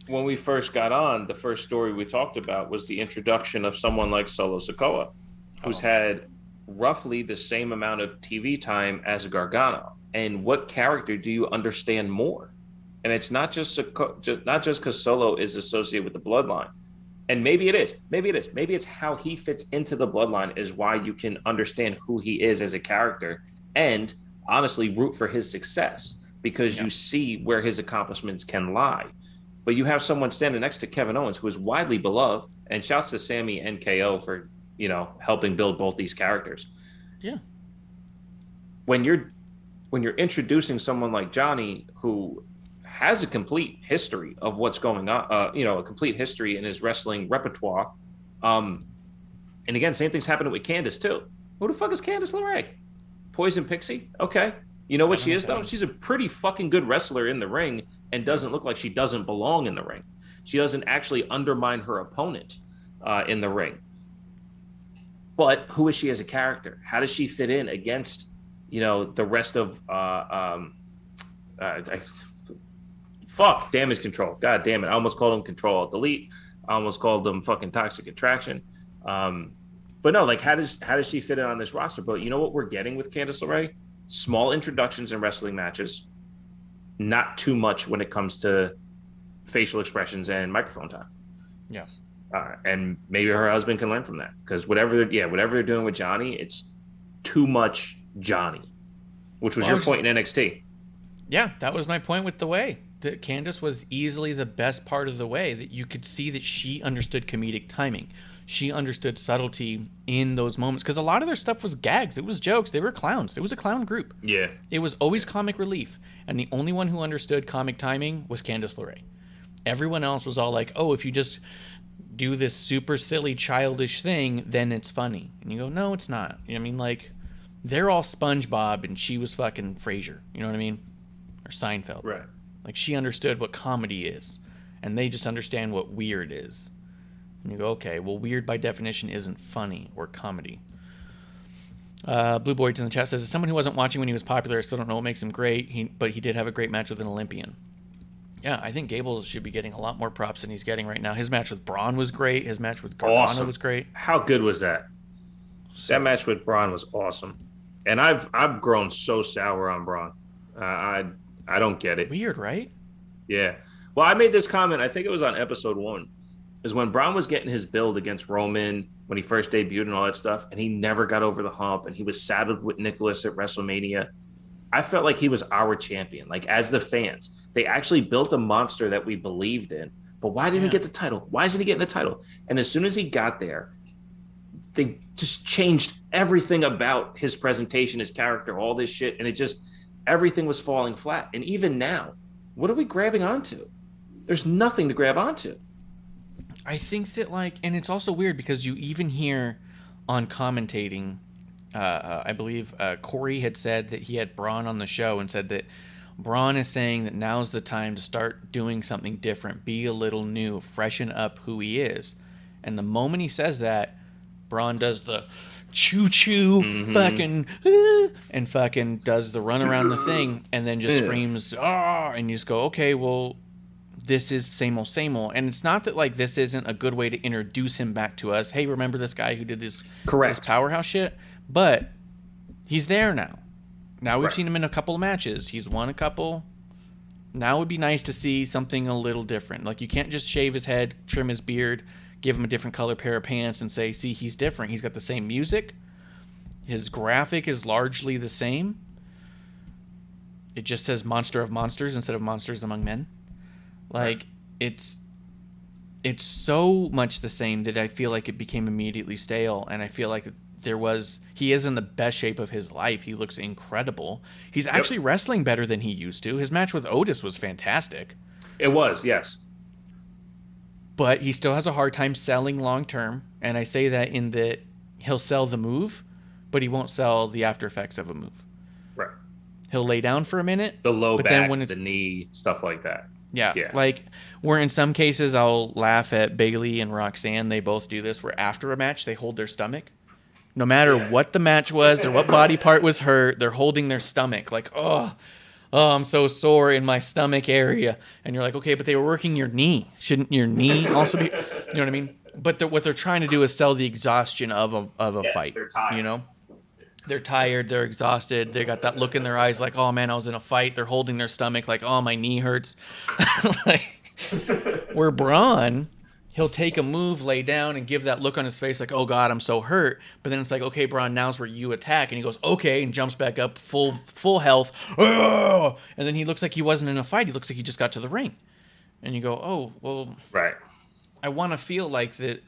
When we first got on, the first story we talked about was the introduction of someone like Solo Sikoa, who's had roughly the same amount of TV time as Gargano. And what character do you understand more? And it's not just because Solo is associated with the Bloodline. And maybe it is. Maybe it's how he fits into the Bloodline is why you can understand who he is as a character and honestly root for his success because you see where his accomplishments can lie. But you have someone standing next to Kevin Owens who is widely beloved, and shouts to Sammy and KO for, helping build both these characters. Yeah. When you're introducing someone like Johnny who has a complete history of what's going on, a complete history in his wrestling repertoire. And again, same thing's happening with Candice too. Who the fuck is Candice LeRae? Poison Pixie? Okay. You know what she is though? She's a pretty fucking good wrestler in the ring and doesn't look like she doesn't belong in the ring. She doesn't actually undermine her opponent in the ring. But who is she as a character? How does she fit in against, the rest of Damage Control? God damn it! I almost called them Control Delete. I almost called them fucking Toxic Attraction. But no, like how does she fit in on this roster? But you know what we're getting with Candice LeRae? Small introductions in wrestling matches, not too much when it comes to facial expressions and microphone time. Yeah. And maybe her husband can learn from that, because whatever they're doing with Johnny, it's too much Johnny, which was your point in NXT. Yeah, that was my point with the way that Candice was easily the best part of the way, that you could see that she understood comedic timing. She understood subtlety in those moments, because a lot of their stuff was gags. It was jokes. They were clowns. It was a clown group. Yeah. It was always comic relief. And the only one who understood comic timing was Candice LeRae. Everyone else was all like, oh, if you just do this super silly, childish thing, then it's funny. And you go, no, it's not. You know what I mean? Like, they're all SpongeBob and she was fucking Frasier. You know what I mean? Or Seinfeld. Right. Like, she understood what comedy is. And they just understand what weird is. And you go, okay, well, weird by definition isn't funny or comedy. Blue Boyd's in the chat says, as someone who wasn't watching when he was popular, I still don't know what makes him great, but he did have a great match with an Olympian. Yeah, I think Gable should be getting a lot more props than he's getting right now. His match with Braun was great. His match with Gargano was great. How good was that? That match with Braun was awesome. And I've grown so sour on Braun. I don't get it. Weird, right? Yeah. Well, I made this comment, I think it was on episode 1. Is when Braun was getting his build against Roman when he first debuted and all that stuff, and he never got over the hump, and he was saddled with Nicholas at WrestleMania. I felt like he was our champion. Like, as the fans, they actually built a monster that we believed in. But why didn't he get the title? Why isn't he getting the title? And as soon as he got there, they just changed everything about his presentation, his character, all this shit, and everything was falling flat. And even now, what are we grabbing onto? There's nothing to grab onto. I think that, and it's also weird because you even hear on commentating, I believe Corey had said that he had Braun on the show and said that Braun is saying that now's the time to start doing something different, be a little new, freshen up who he is. And the moment he says that, Braun does the choo-choo fucking and fucking does the run around the thing and then just screams, and you just go, okay, well, this is same old. And it's not that this isn't a good way to introduce him back to us. Hey, remember this guy who did this powerhouse shit? But he's there now. Now we've seen him in a couple of matches. He's won a couple. Now it would be nice to see something a little different. Like, you can't just shave his head, trim his beard, give him a different color pair of pants and say, see, he's different. He's got the same music. His graphic is largely the same. It just says Monster of Monsters instead of Monsters Among Men. It's so much the same that I feel like it became immediately stale, and I feel like he is in the best shape of his life. He looks incredible. He's actually wrestling better than he used to. His match with Otis was fantastic. It was, yes. But he still has a hard time selling long term, and I say that in that he'll sell the move, but he won't sell the after effects of a move. Right. He'll lay down for a minute. The low back, the knee, stuff like that. Yeah. Where in some cases I'll laugh at Bayley and Roxanne. They both do this, where after a match they hold their stomach. No matter what the match was or what body part was hurt, they're holding their stomach. Like, oh, I'm so sore in my stomach area. And you're like, okay, but they were working your knee. Shouldn't your knee also be, you know what I mean? But what they're trying to do is sell the exhaustion of a fight. They're tired. They're tired, they're exhausted, they got that look in their eyes like, oh man, I was in a fight. They're holding their stomach like, oh, my knee hurts. Where Braun, he'll take a move, lay down, and give that look on his face like, oh god, I'm so hurt. But then it's like, okay, Braun, now's where you attack. And he goes, okay, and jumps back up, full health. And then he looks like he wasn't in a fight. He looks like he just got to the ring. And you go, oh, well, right. I want to feel like that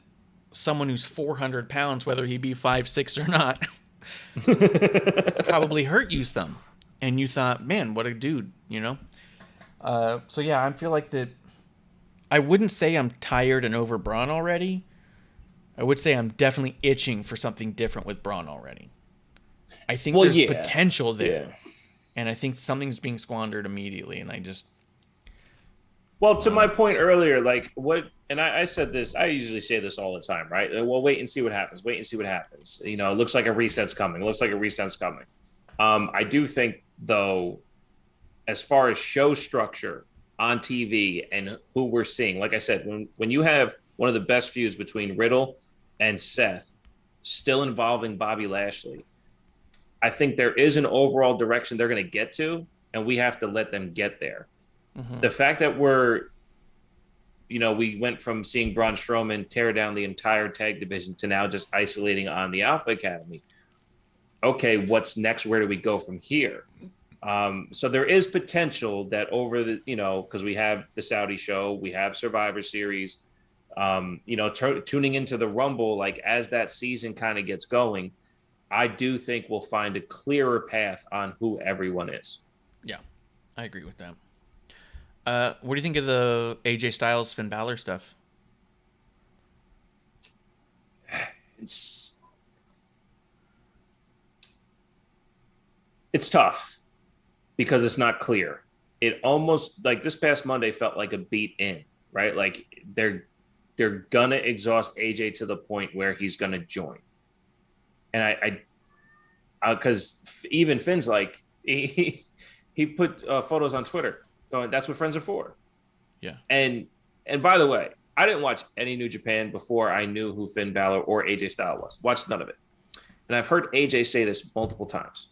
someone who's 400 pounds, whether he be 5'6" or not, probably hurt you some, and you thought, man, what a dude, so yeah, I feel like that. I wouldn't say I'm tired and over Braun already. I would say I'm definitely itching for something different with Braun already. I think there's potential there, and I think something's being squandered immediately, and Well, to my point earlier, like what, and I said this, I usually say this all the time, right? Well, wait and see what happens. Wait and see what happens. You know, it looks like a reset's coming. It looks like a reset's coming. I do think, though, as far as show structure on TV and who we're seeing, like I said, when you have one of the best feuds between Riddle and Seth still involving Bobby Lashley, I think there is an overall direction they're going to get to, and we have to let them get there. Mm-hmm. The fact that we went from seeing Braun Strowman tear down the entire tag division to now just isolating on the Alpha Academy. Okay, what's next? Where do we go from here? So there is potential that over the, because we have the Saudi show, we have Survivor Series, tuning into the Rumble, like as that season kind of gets going, I do think we'll find a clearer path on who everyone is. Yeah, I agree with that. What do you think of the AJ Styles Finn Balor stuff? It's tough because it's not clear. It almost, like this past Monday, felt like a beat in, right? Like they're gonna exhaust AJ to the point where he's gonna join. And I because even Finn's like he put photos on Twitter going, "That's what friends are for." Yeah. And by the way, I didn't watch any New Japan before I knew who Finn Balor or AJ Styles was. Watched none of it. And I've heard AJ say this multiple times.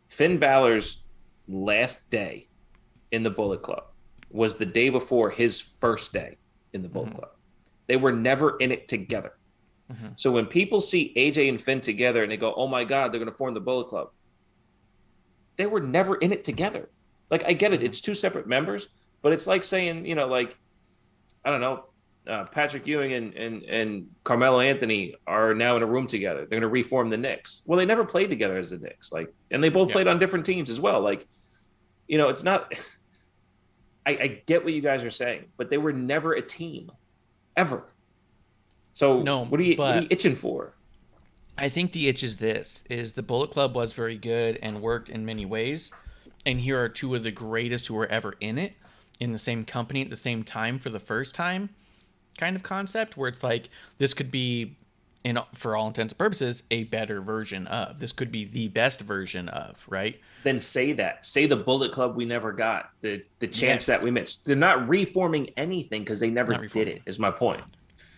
Finn Balor's last day in the Bullet Club was the day before his first day in the Bullet Club. They were never in it together. Mm-hmm. So when people see AJ and Finn together and they go, "Oh my God, they're going to form the Bullet Club," they were never in it together. Like, I get it. It's two separate members, but it's like saying, I don't know, Patrick Ewing and Carmelo Anthony are now in a room together. They're going to reform the Knicks. Well, they never played together as the Knicks. And they both played on different teams as well. It's not, I get what you guys are saying, but they were never a team ever. So what are you itching for? I think the itch is the Bullet Club was very good and worked in many ways. And here are two of the greatest who were ever in it, in the same company at the same time for the first time kind of concept, where it's like, this could be, for all intents and purposes, a better version of. This could be the best version of, right? Then say that. Say the Bullet Club we never got, the chance that we missed. They're not reforming anything because they never did it, is my point.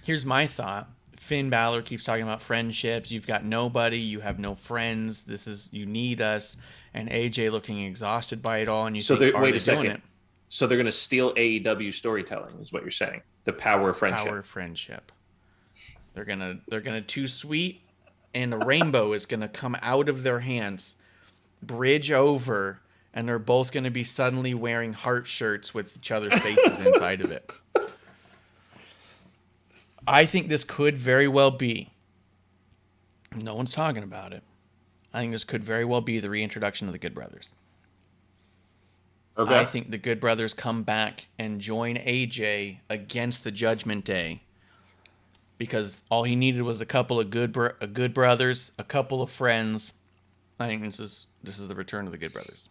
Here's my thought. Finn Balor keeps talking about friendships. You've got nobody. You have no friends. You need us. And AJ looking exhausted by it all. And wait a second. So they're going to steal AEW storytelling, is what you're saying. The power of friendship. Power of friendship. They're gonna too sweet, and a rainbow is gonna come out of their hands, bridge over, and they're both gonna be suddenly wearing heart shirts with each other's faces inside of it. I think this could very well be. No one's talking about it. I think this could very well be the reintroduction of the Good Brothers. Okay. I think the Good Brothers come back and join AJ against the Judgment Day, because all he needed was a couple of good brothers, a couple of friends. I think this is the return of the Good Brothers.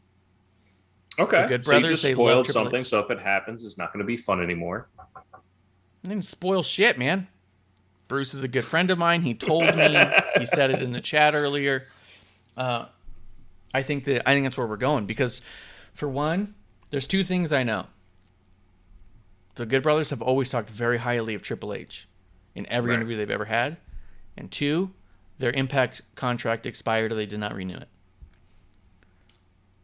Okay. The Good Brothers, so you just spoiled something, so if it happens, it's not going to be fun anymore. I didn't spoil shit, man. Bruce is a good friend of mine. He told me. He said it in the chat earlier. I think that's where we're going, because, for one, there's two things I know. The Good Brothers have always talked very highly of Triple H in every interview they've ever had. And two, their Impact contract expired or they did not renew it.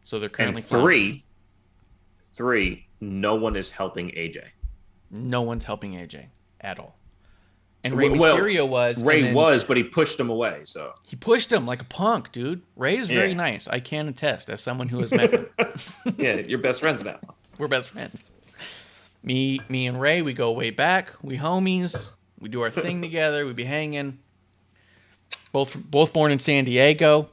So they're currently... And three, no one is helping AJ. No one's helping AJ at all. And Rey Mysterio was... Ray was, but he pushed him away, so... He pushed him like a punk, dude. Ray is very nice. I can attest, as someone who has met him. Yeah, you're best friends now. We're best friends. Me and Ray, we go way back. We homies. We do our thing together. We be hanging. Both born in San Diego.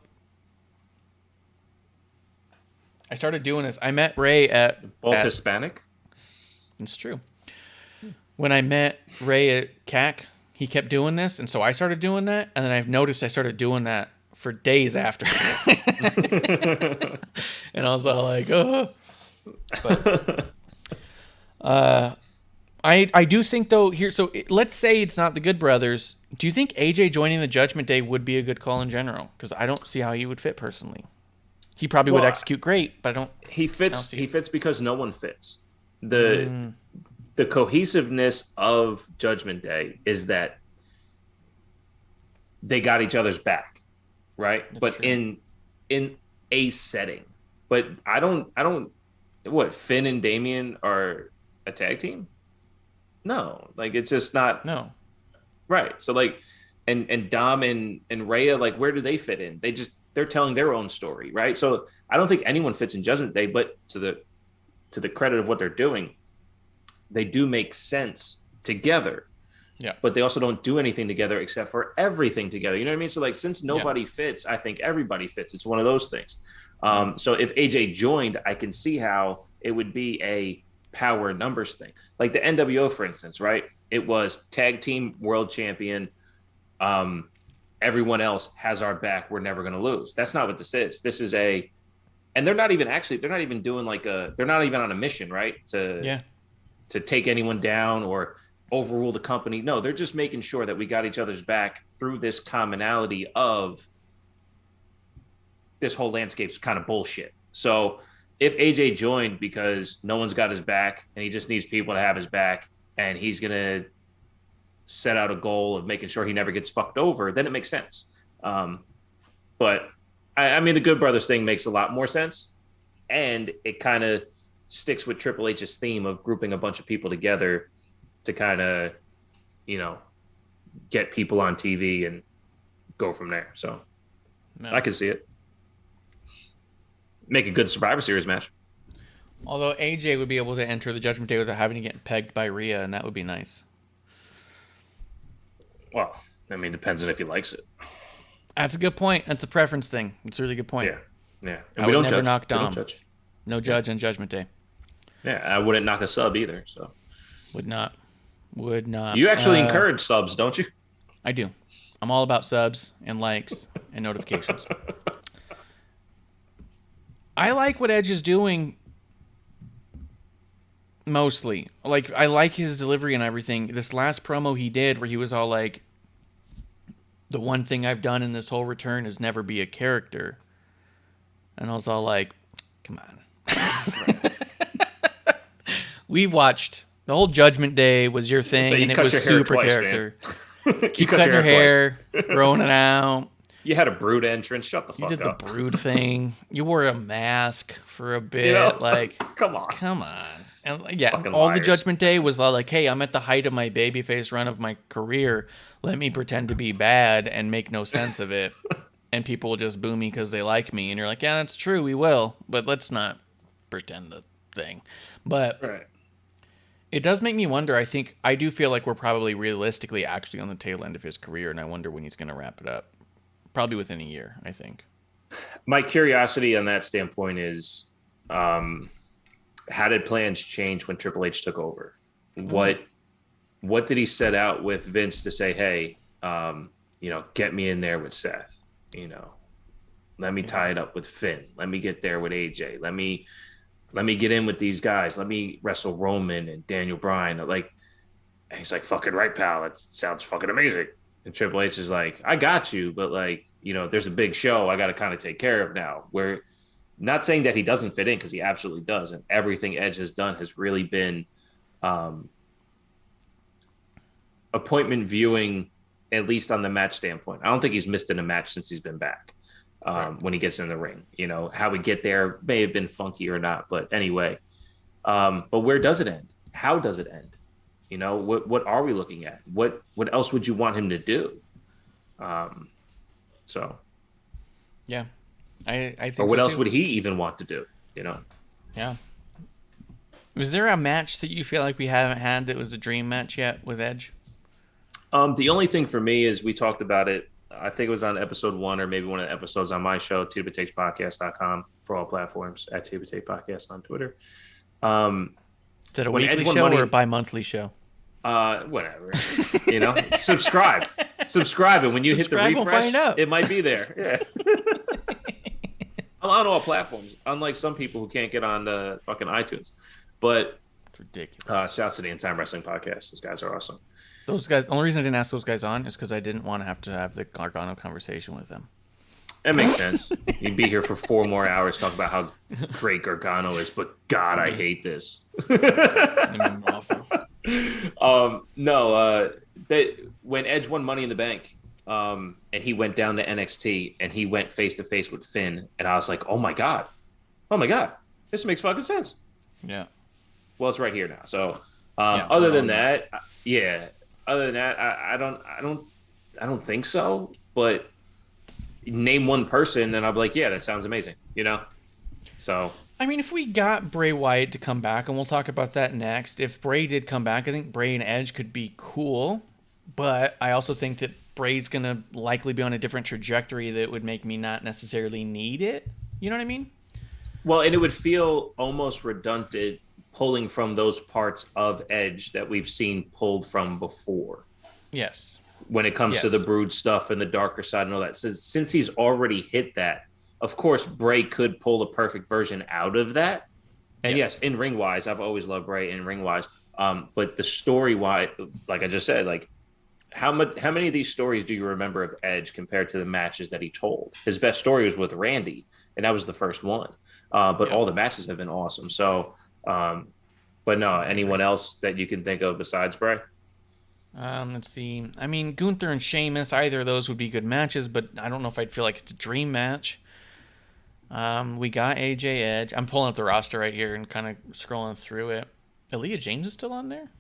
I started doing this. I met Ray at... Hispanic? It's true. When I met Ray at CAC, he kept doing this, and so I started doing that, and then I've noticed I started doing that for days after. And I was all like, oh. But I do think though here. So let's say it's not the Good Brothers. Do you think AJ joining the Judgment Day would be a good call in general? Because I don't see how he would fit personally. He probably would execute great, but I don't. He fits. He fits because no one fits. The cohesiveness of Judgment Day is that they got each other's back, right? That's but true. in a setting. But I don't. What, Finn and Damian are a tag team? No, like it's just not. No. Right. So like, and Dom and Rhea, like, where do they fit in? They're telling their own story, right? So I don't think anyone fits in Judgment Day, but to the credit of what they're doing, they do make sense together. Yeah. But they also don't do anything together except for everything together. You know what I mean? So like, since nobody fits, I think everybody fits. It's one of those things. So if AJ joined, I can see how it would be a power numbers thing. Like the NWO, for instance, right? It was tag team world champion. Everyone else has our back. We're never going to lose. That's not what this is. This is and they're not even doing they're not even on a mission, right? To take anyone down or overrule the company. No, they're just making sure that we got each other's back through this commonality of this whole landscape's kind of bullshit. So if AJ joined because no one's got his back and he just needs people to have his back and he's going to set out a goal of making sure he never gets fucked over, then it makes sense. But I mean, the Good Brothers thing makes a lot more sense. And it kind of sticks with Triple H's theme of grouping a bunch of people together to kind of, get people on TV and go from there. So I can see it. Make a good Survivor Series match. Although AJ would be able to enter the Judgment Day without having to get pegged by Rhea, and that would be nice. Well, I mean, depends on if he likes it. That's a good point. That's a preference thing. It's a really good point. Yeah. And we don't never knock Dom. No judge on Judgment Day. Yeah, I wouldn't knock a sub either. So would not. You actually encourage subs, don't you? I do. I'm all about subs and likes and notifications. I like what Edge is doing mostly. Like, I like his delivery and everything. This last promo he did where he was all like, the one thing I've done in this whole return is never be a character. And I was all like, come on. We watched the whole Judgment Day was your thing, so you and it was super twice, character. You cut your hair, growing it out. You had a Brood entrance. Shut the fuck up. You did the Brood thing. You wore a mask for a bit. Like, come on. And yeah, fucking all liars. The Judgment Day was like, hey, I'm at the height of my babyface run of my career. Let me pretend to be bad and make no sense of it. And people will just boo me because they like me. And you're like, yeah, that's true. We will. But let's not pretend the thing. But right. It does make me wonder. I do feel like we're probably realistically actually on the tail end of his career. And I wonder when he's going to wrap it up. Probably within a year, I think. My curiosity on that standpoint is, how did plans change when Triple H took over? What did he set out with Vince to say, hey, get me in there with Seth, let me tie it up with Finn. Let me get there with AJ. Let me get in with these guys. Let me wrestle Roman and Daniel Bryan. And he's like, fucking right, pal. That sounds fucking amazing. And Triple H is like, I got you, but there's a big show I got to kind of take care of now. We're not saying that he doesn't fit in, because he absolutely does. And everything Edge has done has really been appointment viewing, at least on the match standpoint. I don't think he's missed in a match since he's been back. When he gets in the ring, how we get there may have been funky or not, but anyway, but where does it end? How does it end? What are we looking at? What else would you want him to do? So yeah, I think. Or what so else too. would he even want to do? Yeah. Was there a match that you feel like we haven't had that was a dream match yet with Edge? The only thing for me is we talked about it. I think it was on episode 1 or maybe one of the episodes on my show, TubaTakesPodcast.com, for all platforms, at TubaTake Podcast on Twitter. Is that a weekly show or a bi-monthly show? Whatever. Subscribe. And when you hit the refresh, it might be there. Yeah. I'm on all platforms, unlike some people who can't get on fucking iTunes. But It's ridiculous. Shouts to the In Time Wrestling Podcast. Those guys are awesome. Those guys. The only reason I didn't ask those guys on is because I didn't want to have the Gargano conversation with them. That makes sense. You'd be here for 4 more hours talking about how great Gargano is, but God, I hate this. Awful. When Edge won Money in the Bank, and he went down to NXT and he went face to face with Finn, and I was like, oh my god, this makes fucking sense. Yeah. Well, it's right here now. So, other than that, I don't think so. But name one person, and I'll be like, yeah, that sounds amazing. So. I mean, if we got Bray Wyatt to come back, and we'll talk about that next. If Bray did come back, I think Bray and Edge could be cool. But I also think that Bray's going to likely be on a different trajectory that would make me not necessarily need it. You know what I mean? Well, and it would feel almost redundant pulling from those parts of Edge that we've seen pulled from before. Yes. When it comes to the Brood stuff and the darker side and all that. Since he's already hit that, of course, Bray could pull the perfect version out of that. And yes, in ring-wise, I've always loved Bray in ring-wise. But the story-wise, like I just said, like, how many of these stories do you remember of Edge compared to the matches that he told? His best story was with Randy, and that was the first one. But all the matches have been awesome. So, but no, anyone else that you can think of besides Bray? Let's see. I mean, Gunther and Sheamus, either of those would be good matches, but I don't know if I'd feel like it's a dream match. We got AJ Edge. I'm pulling up the roster right here and kind of scrolling through it. Aaliyah James is still on there?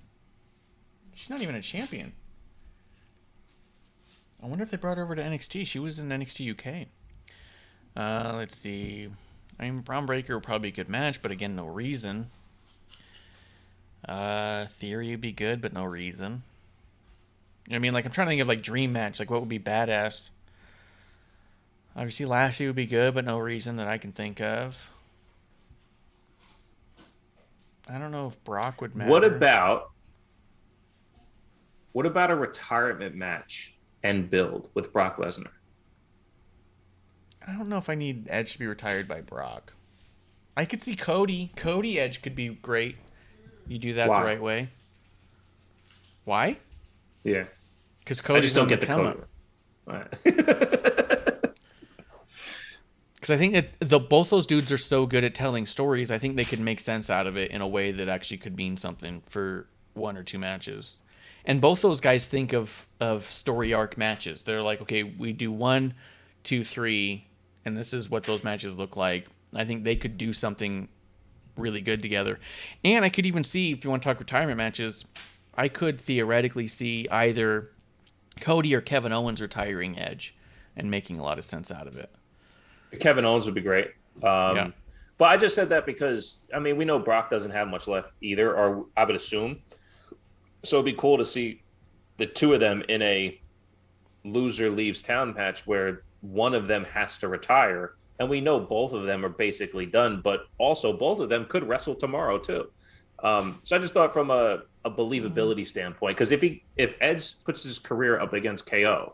She's not even a champion. I wonder if they brought her over to NXT. She was in NXT UK. Let's see. I mean, Braun Breaker would probably be a good match, but again, no reason. Theory would be good, but no reason. You know what I mean? Like, I'm trying to think of, like, dream match. Like, what would be badass? Obviously, Lashley would be good, but no reason that I can think of. I don't know if Brock would matter. What about a retirement match and build with Brock Lesnar? I don't know if I need Edge to be retired by Brock. I could see Cody. Cody Edge could be great. You do that the right way. Why? Yeah. Because Cody just don't get the Cody. Because I think that both those dudes are so good at telling stories. I think they could make sense out of it in a way that actually could mean something for 1 or 2 matches. And both those guys think of story arc matches. They're like, okay, we do 1, 2, 3, and this is what those matches look like. I think they could do something really good together. And I could even see, if you want to talk retirement matches, I could theoretically see either Cody or Kevin Owens retiring Edge and making a lot of sense out of it. Kevin Owens would be great. But I just said that because, I mean, we know Brock doesn't have much left either, or I would assume. So it'd be cool to see the two of them in a loser leaves town match where one of them has to retire. And we know both of them are basically done, but also both of them could wrestle tomorrow too. So I just thought from a believability standpoint, because if Edge puts his career up against KO,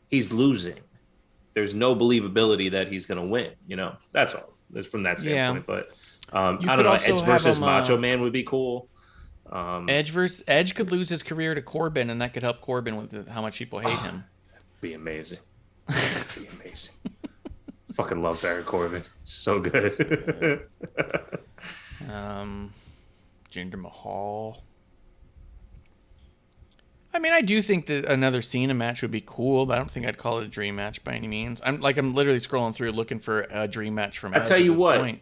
he's losing. There's no believability that he's going to win. That's all. That's from that standpoint. Yeah. But I don't know. Edge versus Macho Man would be cool. Edge could lose his career to Corbin, and that could help Corbin with how much people hate him. Be amazing. Be amazing. Fucking love Baron Corbin. So good. Jinder Mahal. I mean, I do think that another Cena match would be cool, but I don't think I'd call it a dream match by any means. I'm literally scrolling through looking for a dream match from Edge. I tell you what,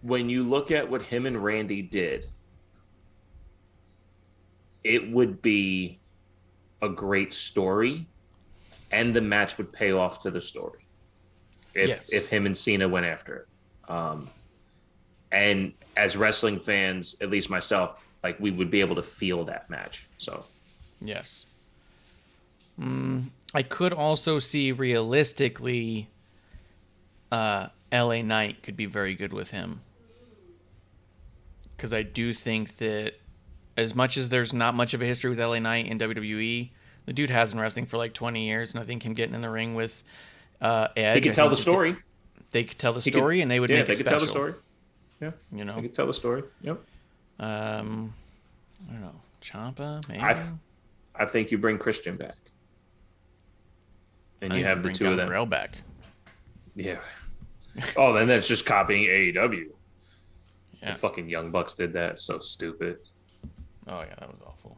when you look at what him and Randy did, it would be a great story, and the match would pay off to the story if him and Cena went after it. And as wrestling fans, at least myself, like, we would be able to feel that match. So, yes. I could also see realistically, LA Knight could be very good with him, because I do think that as much as there's not much of a history with LA Knight in WWE, the dude has been wrestling for like 20 years, and I think him getting in the ring with Edge, he could tell the story. They could tell the story, and they would make it special. They could tell the story. Yeah, they could tell the story. Yep. I don't know. Ciampa, maybe. I think you bring Christian back, and you have the two of them. Gangrel back. Yeah. Oh, then that's just copying AEW. Yeah. The fucking Young Bucks did that. So stupid. Oh yeah, that was awful.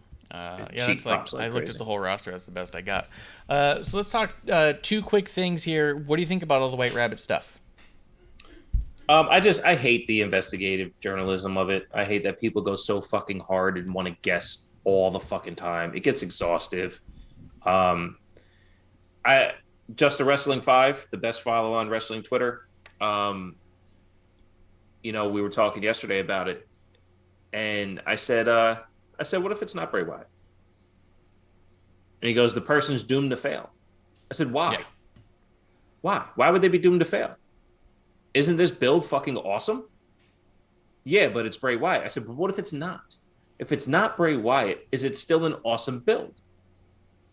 Cheap that's like I looked crazy. at the whole roster. That's the best I got. So let's talk two quick things here. What do you think about all the White Rabbit stuff? I hate the investigative journalism of it. I hate that people go so fucking hard and want to guess all the fucking time. It gets exhaustive. Just a Wrestling 5, the best follow on wrestling Twitter. We were talking yesterday about it, and I said, what if it's not Bray Wyatt? And he goes, the person's doomed to fail. I said, why? Yeah. Why? Why would they be doomed to fail? Isn't this build fucking awesome? Yeah, but it's Bray Wyatt. I said, but what if it's not? If it's not Bray Wyatt, is it still an awesome build?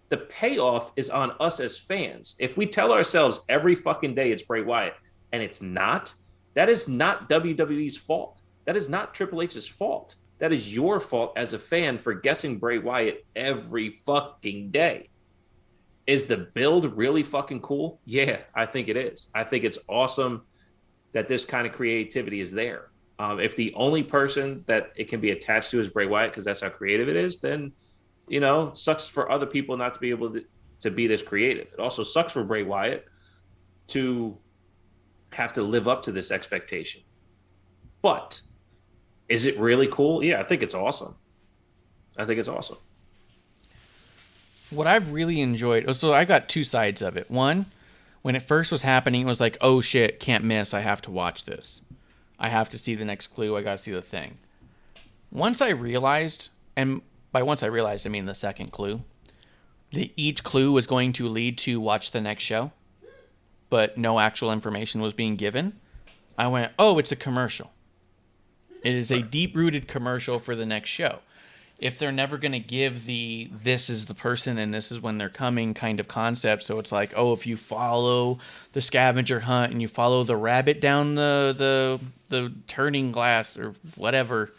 The payoff is on us as fans. If we tell ourselves every fucking day it's Bray Wyatt and it's not, that is not WWE's fault. That is not Triple H's fault. That is your fault as a fan for guessing Bray Wyatt every fucking day. Is the build really fucking cool? Yeah, I think it is. I think it's awesome that this kind of creativity is there. If the only person that it can be attached to is Bray Wyatt, because that's how creative it is, then, sucks for other people not to be able to be this creative. It also sucks for Bray Wyatt to have to live up to this expectation. But is it really cool? Yeah, I think it's awesome. What I've really enjoyed, so I got two sides of it. One, when it first was happening, it was like, oh shit, can't miss. I have to watch this. I have to see the next clue. I got to see the thing. Once I realized, and by once I realized, I mean the second clue, that each clue was going to lead to watch the next show, but no actual information was being given, I went, oh, it's a commercial. It is a deep-rooted commercial for the next show. If they're never going to give the this is the person and this is when they're coming kind of concept, so it's like, oh, if you follow the scavenger hunt and you follow the rabbit down the turning glass or whatever,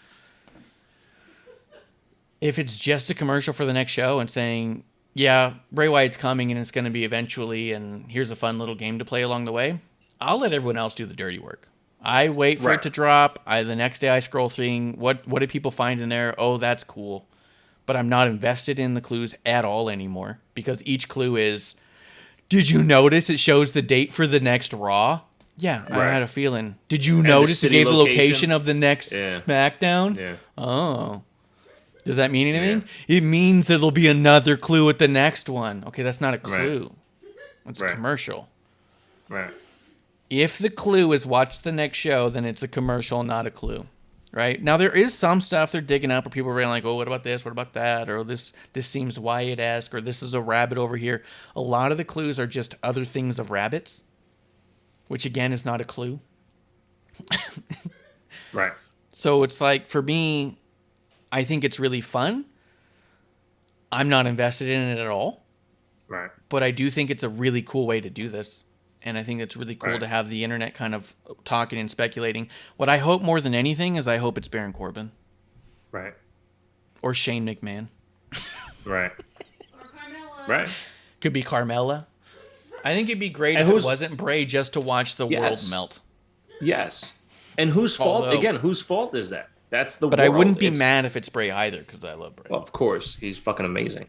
if it's just a commercial for the next show and saying, yeah, Bray Wyatt's coming and it's going to be eventually and here's a fun little game to play along the way, I'll let everyone else do the dirty work. I wait for it to drop. The next day I scroll through. What did people find in there? Oh, that's cool. But I'm not invested in the clues at all anymore because each clue is, did you notice it shows the date for the next Raw? Yeah, I had a feeling. Did you notice it gave the location of the next SmackDown? Yeah. Oh. Does that mean anything? Yeah. It means that there'll be another clue at the next one. Okay, that's not a clue. It's a commercial. Right. If the clue is watch the next show, then it's a commercial, not a clue, right? Now, there is some stuff they're digging up where people are like, oh, what about this? What about that? Or this seems Wyatt-esque, or this is a rabbit over here. A lot of the clues are just other things of rabbits, which, again, is not a clue. Right. So it's like, for me, I think it's really fun. I'm not invested in it at all. Right. But I do think it's a really cool way to do this. And I think it's really cool to have the internet kind of talking and speculating. What I hope more than anything is I hope it's Baron Corbin. Right. Or Shane McMahon. Right. Or Carmella. Right. Could be Carmella. I think it'd be great if it wasn't Bray just to watch the world melt. Yes. And whose fault? Again, whose fault is that? That's the But world. I wouldn't be mad if it's Bray either because I love Bray. Well, of course. He's fucking amazing.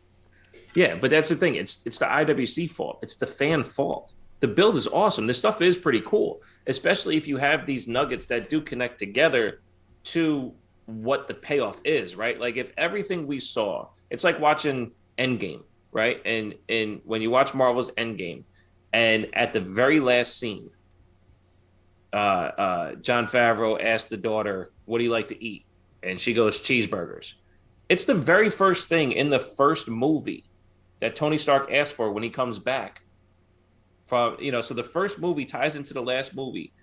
Yeah, but that's the thing. It's the IWC fault. It's the fan fault. The build is awesome. This stuff is pretty cool, especially if you have these nuggets that do connect together to what the payoff is, right? Like if everything we saw, it's like watching Endgame, right? And when you watch Marvel's Endgame, and at the very last scene, Jon Favreau asked the daughter, what do you like to eat? And she goes, cheeseburgers. It's the very first thing in the first movie that Tony Stark asked for when he comes back. So the first movie ties into the last movie,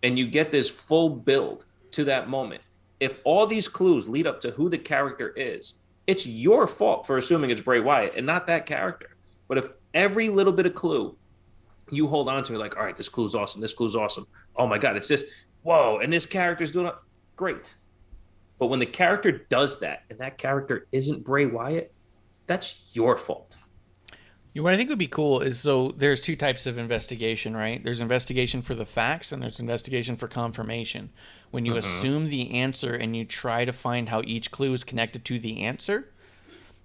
and you get this full build to that moment. If all these clues lead up to who the character is, it's your fault for assuming it's Bray Wyatt and not that character. But if every little bit of clue you hold on to, like, all right, this clue's awesome. This clue's awesome. Oh my God, it's this. Whoa, and this character's doing it. Great. But when the character does that and that character isn't Bray Wyatt, that's your fault. What I think would be cool is, so there's two types of investigation, right? There's investigation for the facts and there's investigation for confirmation. When you assume the answer and you try to find how each clue is connected to the answer,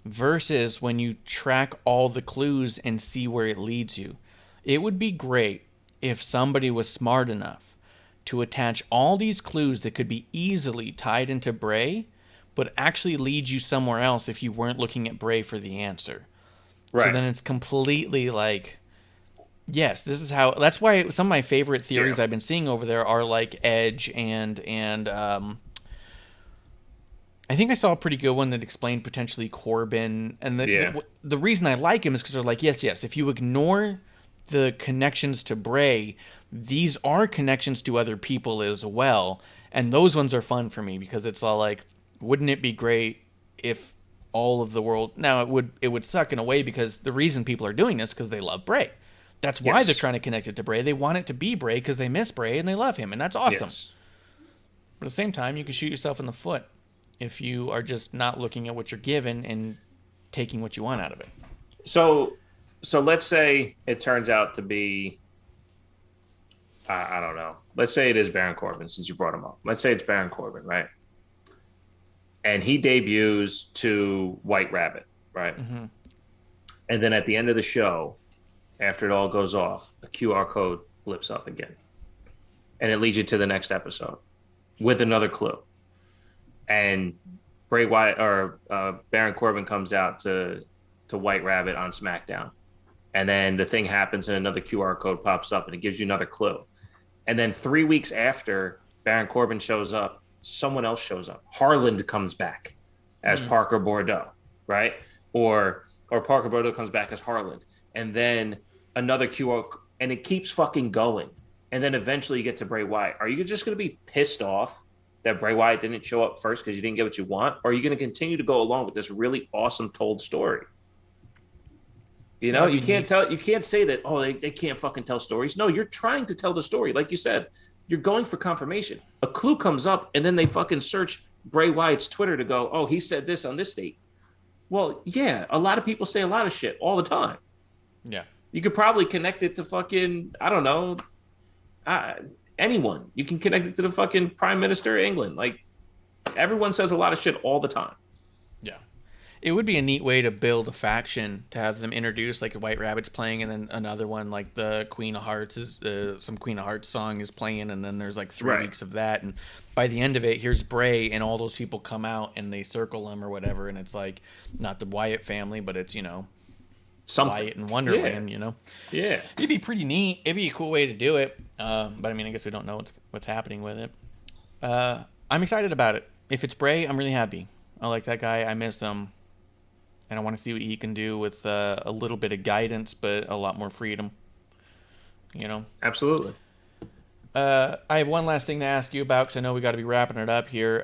versus when you track all the clues and see where it leads you. It would be great if somebody was smart enough to attach all these clues that could be easily tied into Bray, but actually lead you somewhere else if you weren't looking at Bray for the answer. Right. So then it's completely like, yes, this is how. That's why some of my favorite theories I've been seeing over there are like Edge and I think I saw a pretty good one that explained potentially Corbin. And the reason I like him is because they're like, yes, if you ignore the connections to Bray, these are connections to other people as well. And those ones are fun for me because it's all like, wouldn't it be great if all of the world... Now, it would suck in a way because the reason people are doing this is because they love Bray. That's why they're trying to connect it to Bray. They want it to be Bray because they miss Bray and they love him, and that's awesome. Yes. But at the same time, you can shoot yourself in the foot if you are just not looking at what you're given and taking what you want out of it. So let's say it turns out to be... I don't know. Let's say it is Baron Corbin, since you brought him up. Let's say it's Baron Corbin, right? And he debuts to White Rabbit, right? Mm-hmm. And then at the end of the show, after it all goes off, a QR code blips up again. And it leads you to the next episode with another clue. And Bray Wyatt or Baron Corbin comes out to White Rabbit on SmackDown. And then the thing happens and another QR code pops up and it gives you another clue. And then 3 weeks after Baron Corbin shows up, someone else shows up. Harland comes back as Parker Bordeaux, right? Or Parker Bordeaux comes back as Harland. And then another QR, and it keeps fucking going. And then eventually you get to Bray Wyatt. Are you just going to be pissed off that Bray Wyatt didn't show up first because you didn't get what you want? Or are you going to continue to go along with this really awesome told story? You know, you can't say that, they can't fucking tell stories. No, you're trying to tell the story. Like you said, you're going for confirmation. A clue comes up and then they fucking search Bray Wyatt's Twitter to go, oh, he said this on this date. Well, yeah, a lot of people say a lot of shit all the time. Yeah. You could probably connect it to fucking, I don't know, anyone. You can connect it to the fucking Prime Minister of England. Like, everyone says a lot of shit all the time. Yeah. It would be a neat way to build a faction, to have them introduce, like, a White Rabbit's playing, and then another one, like the Queen of Hearts, some Queen of Hearts song is playing, and then there's, like, 3 weeks of that. And by the end of it, here's Bray, and all those people come out, and they circle him or whatever, and it's, like, not the Wyatt family, but it's, something. Wyatt in Wonderland, Yeah. It'd be pretty neat. It'd be a cool way to do it. But, I mean, I guess we don't know what's happening with it. I'm excited about it. If it's Bray, I'm really happy. I like that guy. I miss him. And I want to see what he can do with a little bit of guidance, but a lot more freedom. Absolutely. I have one last thing to ask you about, because I know we got to be wrapping it up here.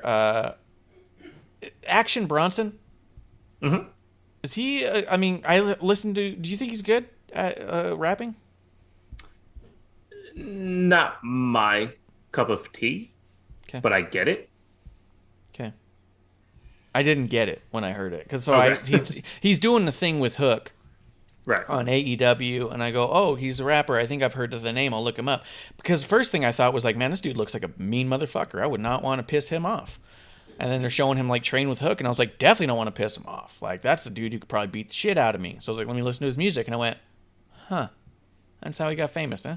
Action Bronson. Mm-hmm. Is he? I listened to. Do you think he's good at rapping? Not my cup of tea, but I get it. Okay. I didn't get it when I heard it because he's doing the thing with Hook, right, on AEW, and I go, oh, he's a rapper. I think I've heard of the name. I'll look him up, because the first thing I thought was like, man, this dude looks like a mean motherfucker. I would not want to piss him off. And then they're showing him like train with Hook, and I was like, definitely don't want to piss him off. Like, that's the dude who could probably beat the shit out of me. So I was like, let me listen to his music, and I went, huh, that's how he got famous, huh?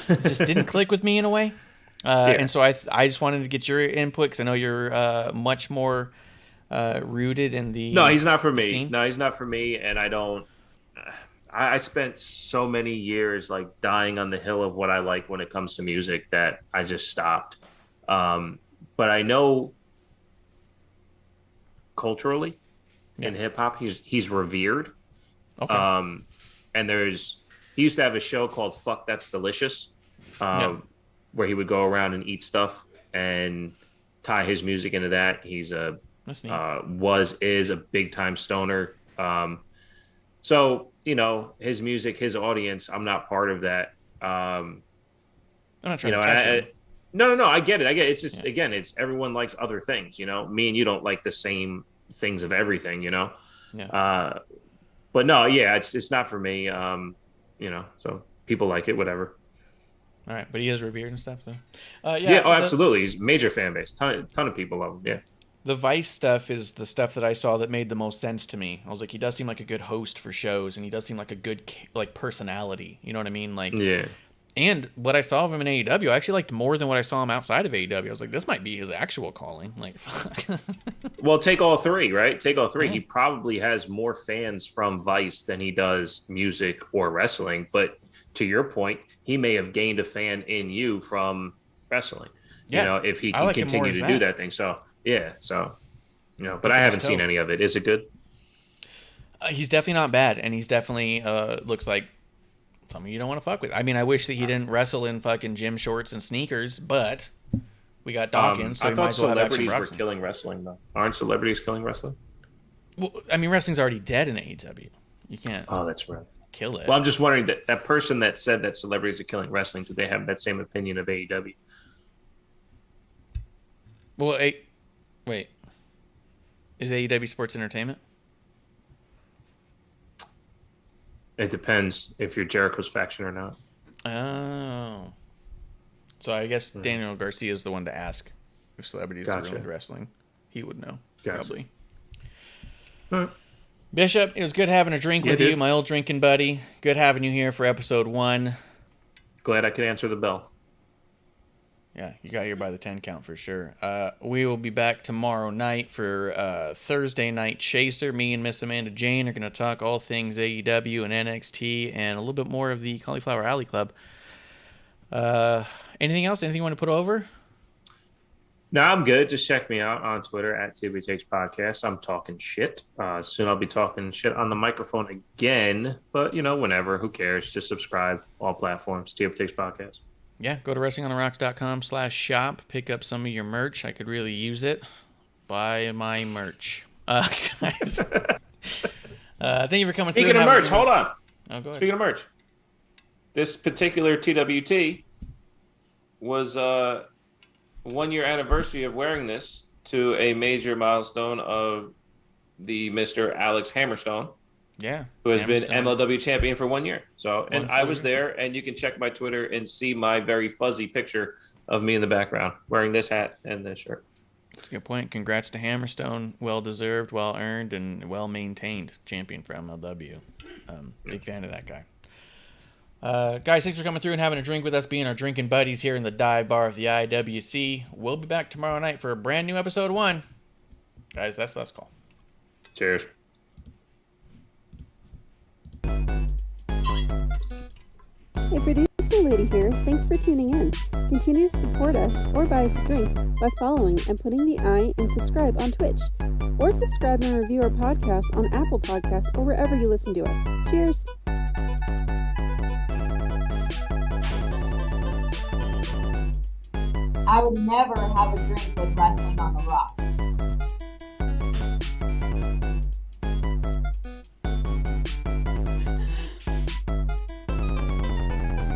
It just didn't click with me in a way. And so I just wanted to get your input, because I know you're much more rooted in the No, he's not for me. Scene. No, he's not for me, and I don't... I spent so many years like dying on the hill of what I like when it comes to music that I just stopped. But I know culturally in hip hop, he's revered. Okay. And he used to have a show called Fuck That's Delicious, where he would go around and eat stuff and tie his music into that. He's is a big time stoner. So, his music, his audience, I'm not part of that. I'm not trying to touch him. No. I get it. It's just again, it's everyone likes other things. Me and you don't like the same things of everything. Yeah. But no, it's not for me. So people like it, whatever. All right, but he is revered and stuff, so. Absolutely. He's a major fan base. Ton of people love him. Yeah. The Vice stuff is the stuff that I saw that made the most sense to me. I was like, he does seem like a good host for shows, and he does seem like a good personality. You know what I mean? Yeah. And what I saw of him in AEW, I actually liked more than what I saw him outside of AEW. I was like, this might be his actual calling. Fuck. Well, take all three, right? Take all three. Yeah. He probably has more fans from Vice than he does music or wrestling. But to your point, he may have gained a fan in you from wrestling. Yeah. If he can continue to do that thing. So, yeah. So, but I haven't seen any of it. Is it good? He's definitely not bad. And he's definitely looks like something you don't want to fuck with. I mean, I wish that he didn't wrestle in fucking gym shorts and sneakers, but we got Dawkins, so I we thought might as well have celebrities action were killing wrestling, though. Aren't celebrities killing wrestling? Well, I mean, wrestling's already dead in AEW. You can't. Oh, that's right. Kill it. Well, I'm just wondering that person that said that celebrities are killing wrestling, do they have that same opinion of AEW? Well, wait. Is AEW sports entertainment? It depends if you're Jericho's faction or not. Oh. So I guess Daniel Garcia is the one to ask if celebrities are really wrestling. He would know, probably. Right. Bishop, it was good having a drink with you, my old drinking buddy. Good having you here for episode 1. Glad I could answer the bell. Yeah, you got here by the 10 count for sure. We will be back tomorrow night for Thursday Night Chaser. Me and Miss Amanda Jane are going to talk all things AEW and NXT and a little bit more of the Cauliflower Alley Club. Anything else? Anything you want to put over? No, I'm good. Just check me out on Twitter at TB Takes Podcast. I'm talking shit. Soon I'll be talking shit on the microphone again. But, whenever. Who cares? Just subscribe. All platforms. TB Takes Podcast. Yeah, go to WrestlingOnTheRocks.com/shop. Pick up some of your merch. I could really use it. Buy my merch. Guys, thank you for coming through. Speaking of merch, hold on. Oh, go ahead. Speaking of merch, this particular TWT was 1 year anniversary of wearing this to a major milestone of the Mr. Alex Hammerstone. Yeah. Who has been MLW champion for 1 year. So, and I was there, and you can check my Twitter and see my very fuzzy picture of me in the background wearing this hat and this shirt. That's a good point. Congrats to Hammerstone. Well-deserved, well-earned, and well-maintained champion for MLW. Big fan of that guy. Guys, thanks for coming through and having a drink with us, being our drinking buddies here in the dive bar of the IWC. We'll be back tomorrow night for a brand new episode 1. Guys, that's Let's Call. Cheers. Hey, producer lady here. Thanks for tuning in. Continue to support us or buy us a drink by following and putting the I in subscribe on Twitch. Or subscribe and review our podcast on Apple Podcasts or wherever you listen to us. Cheers! I would never have a drink with Wrestling on the Rocks.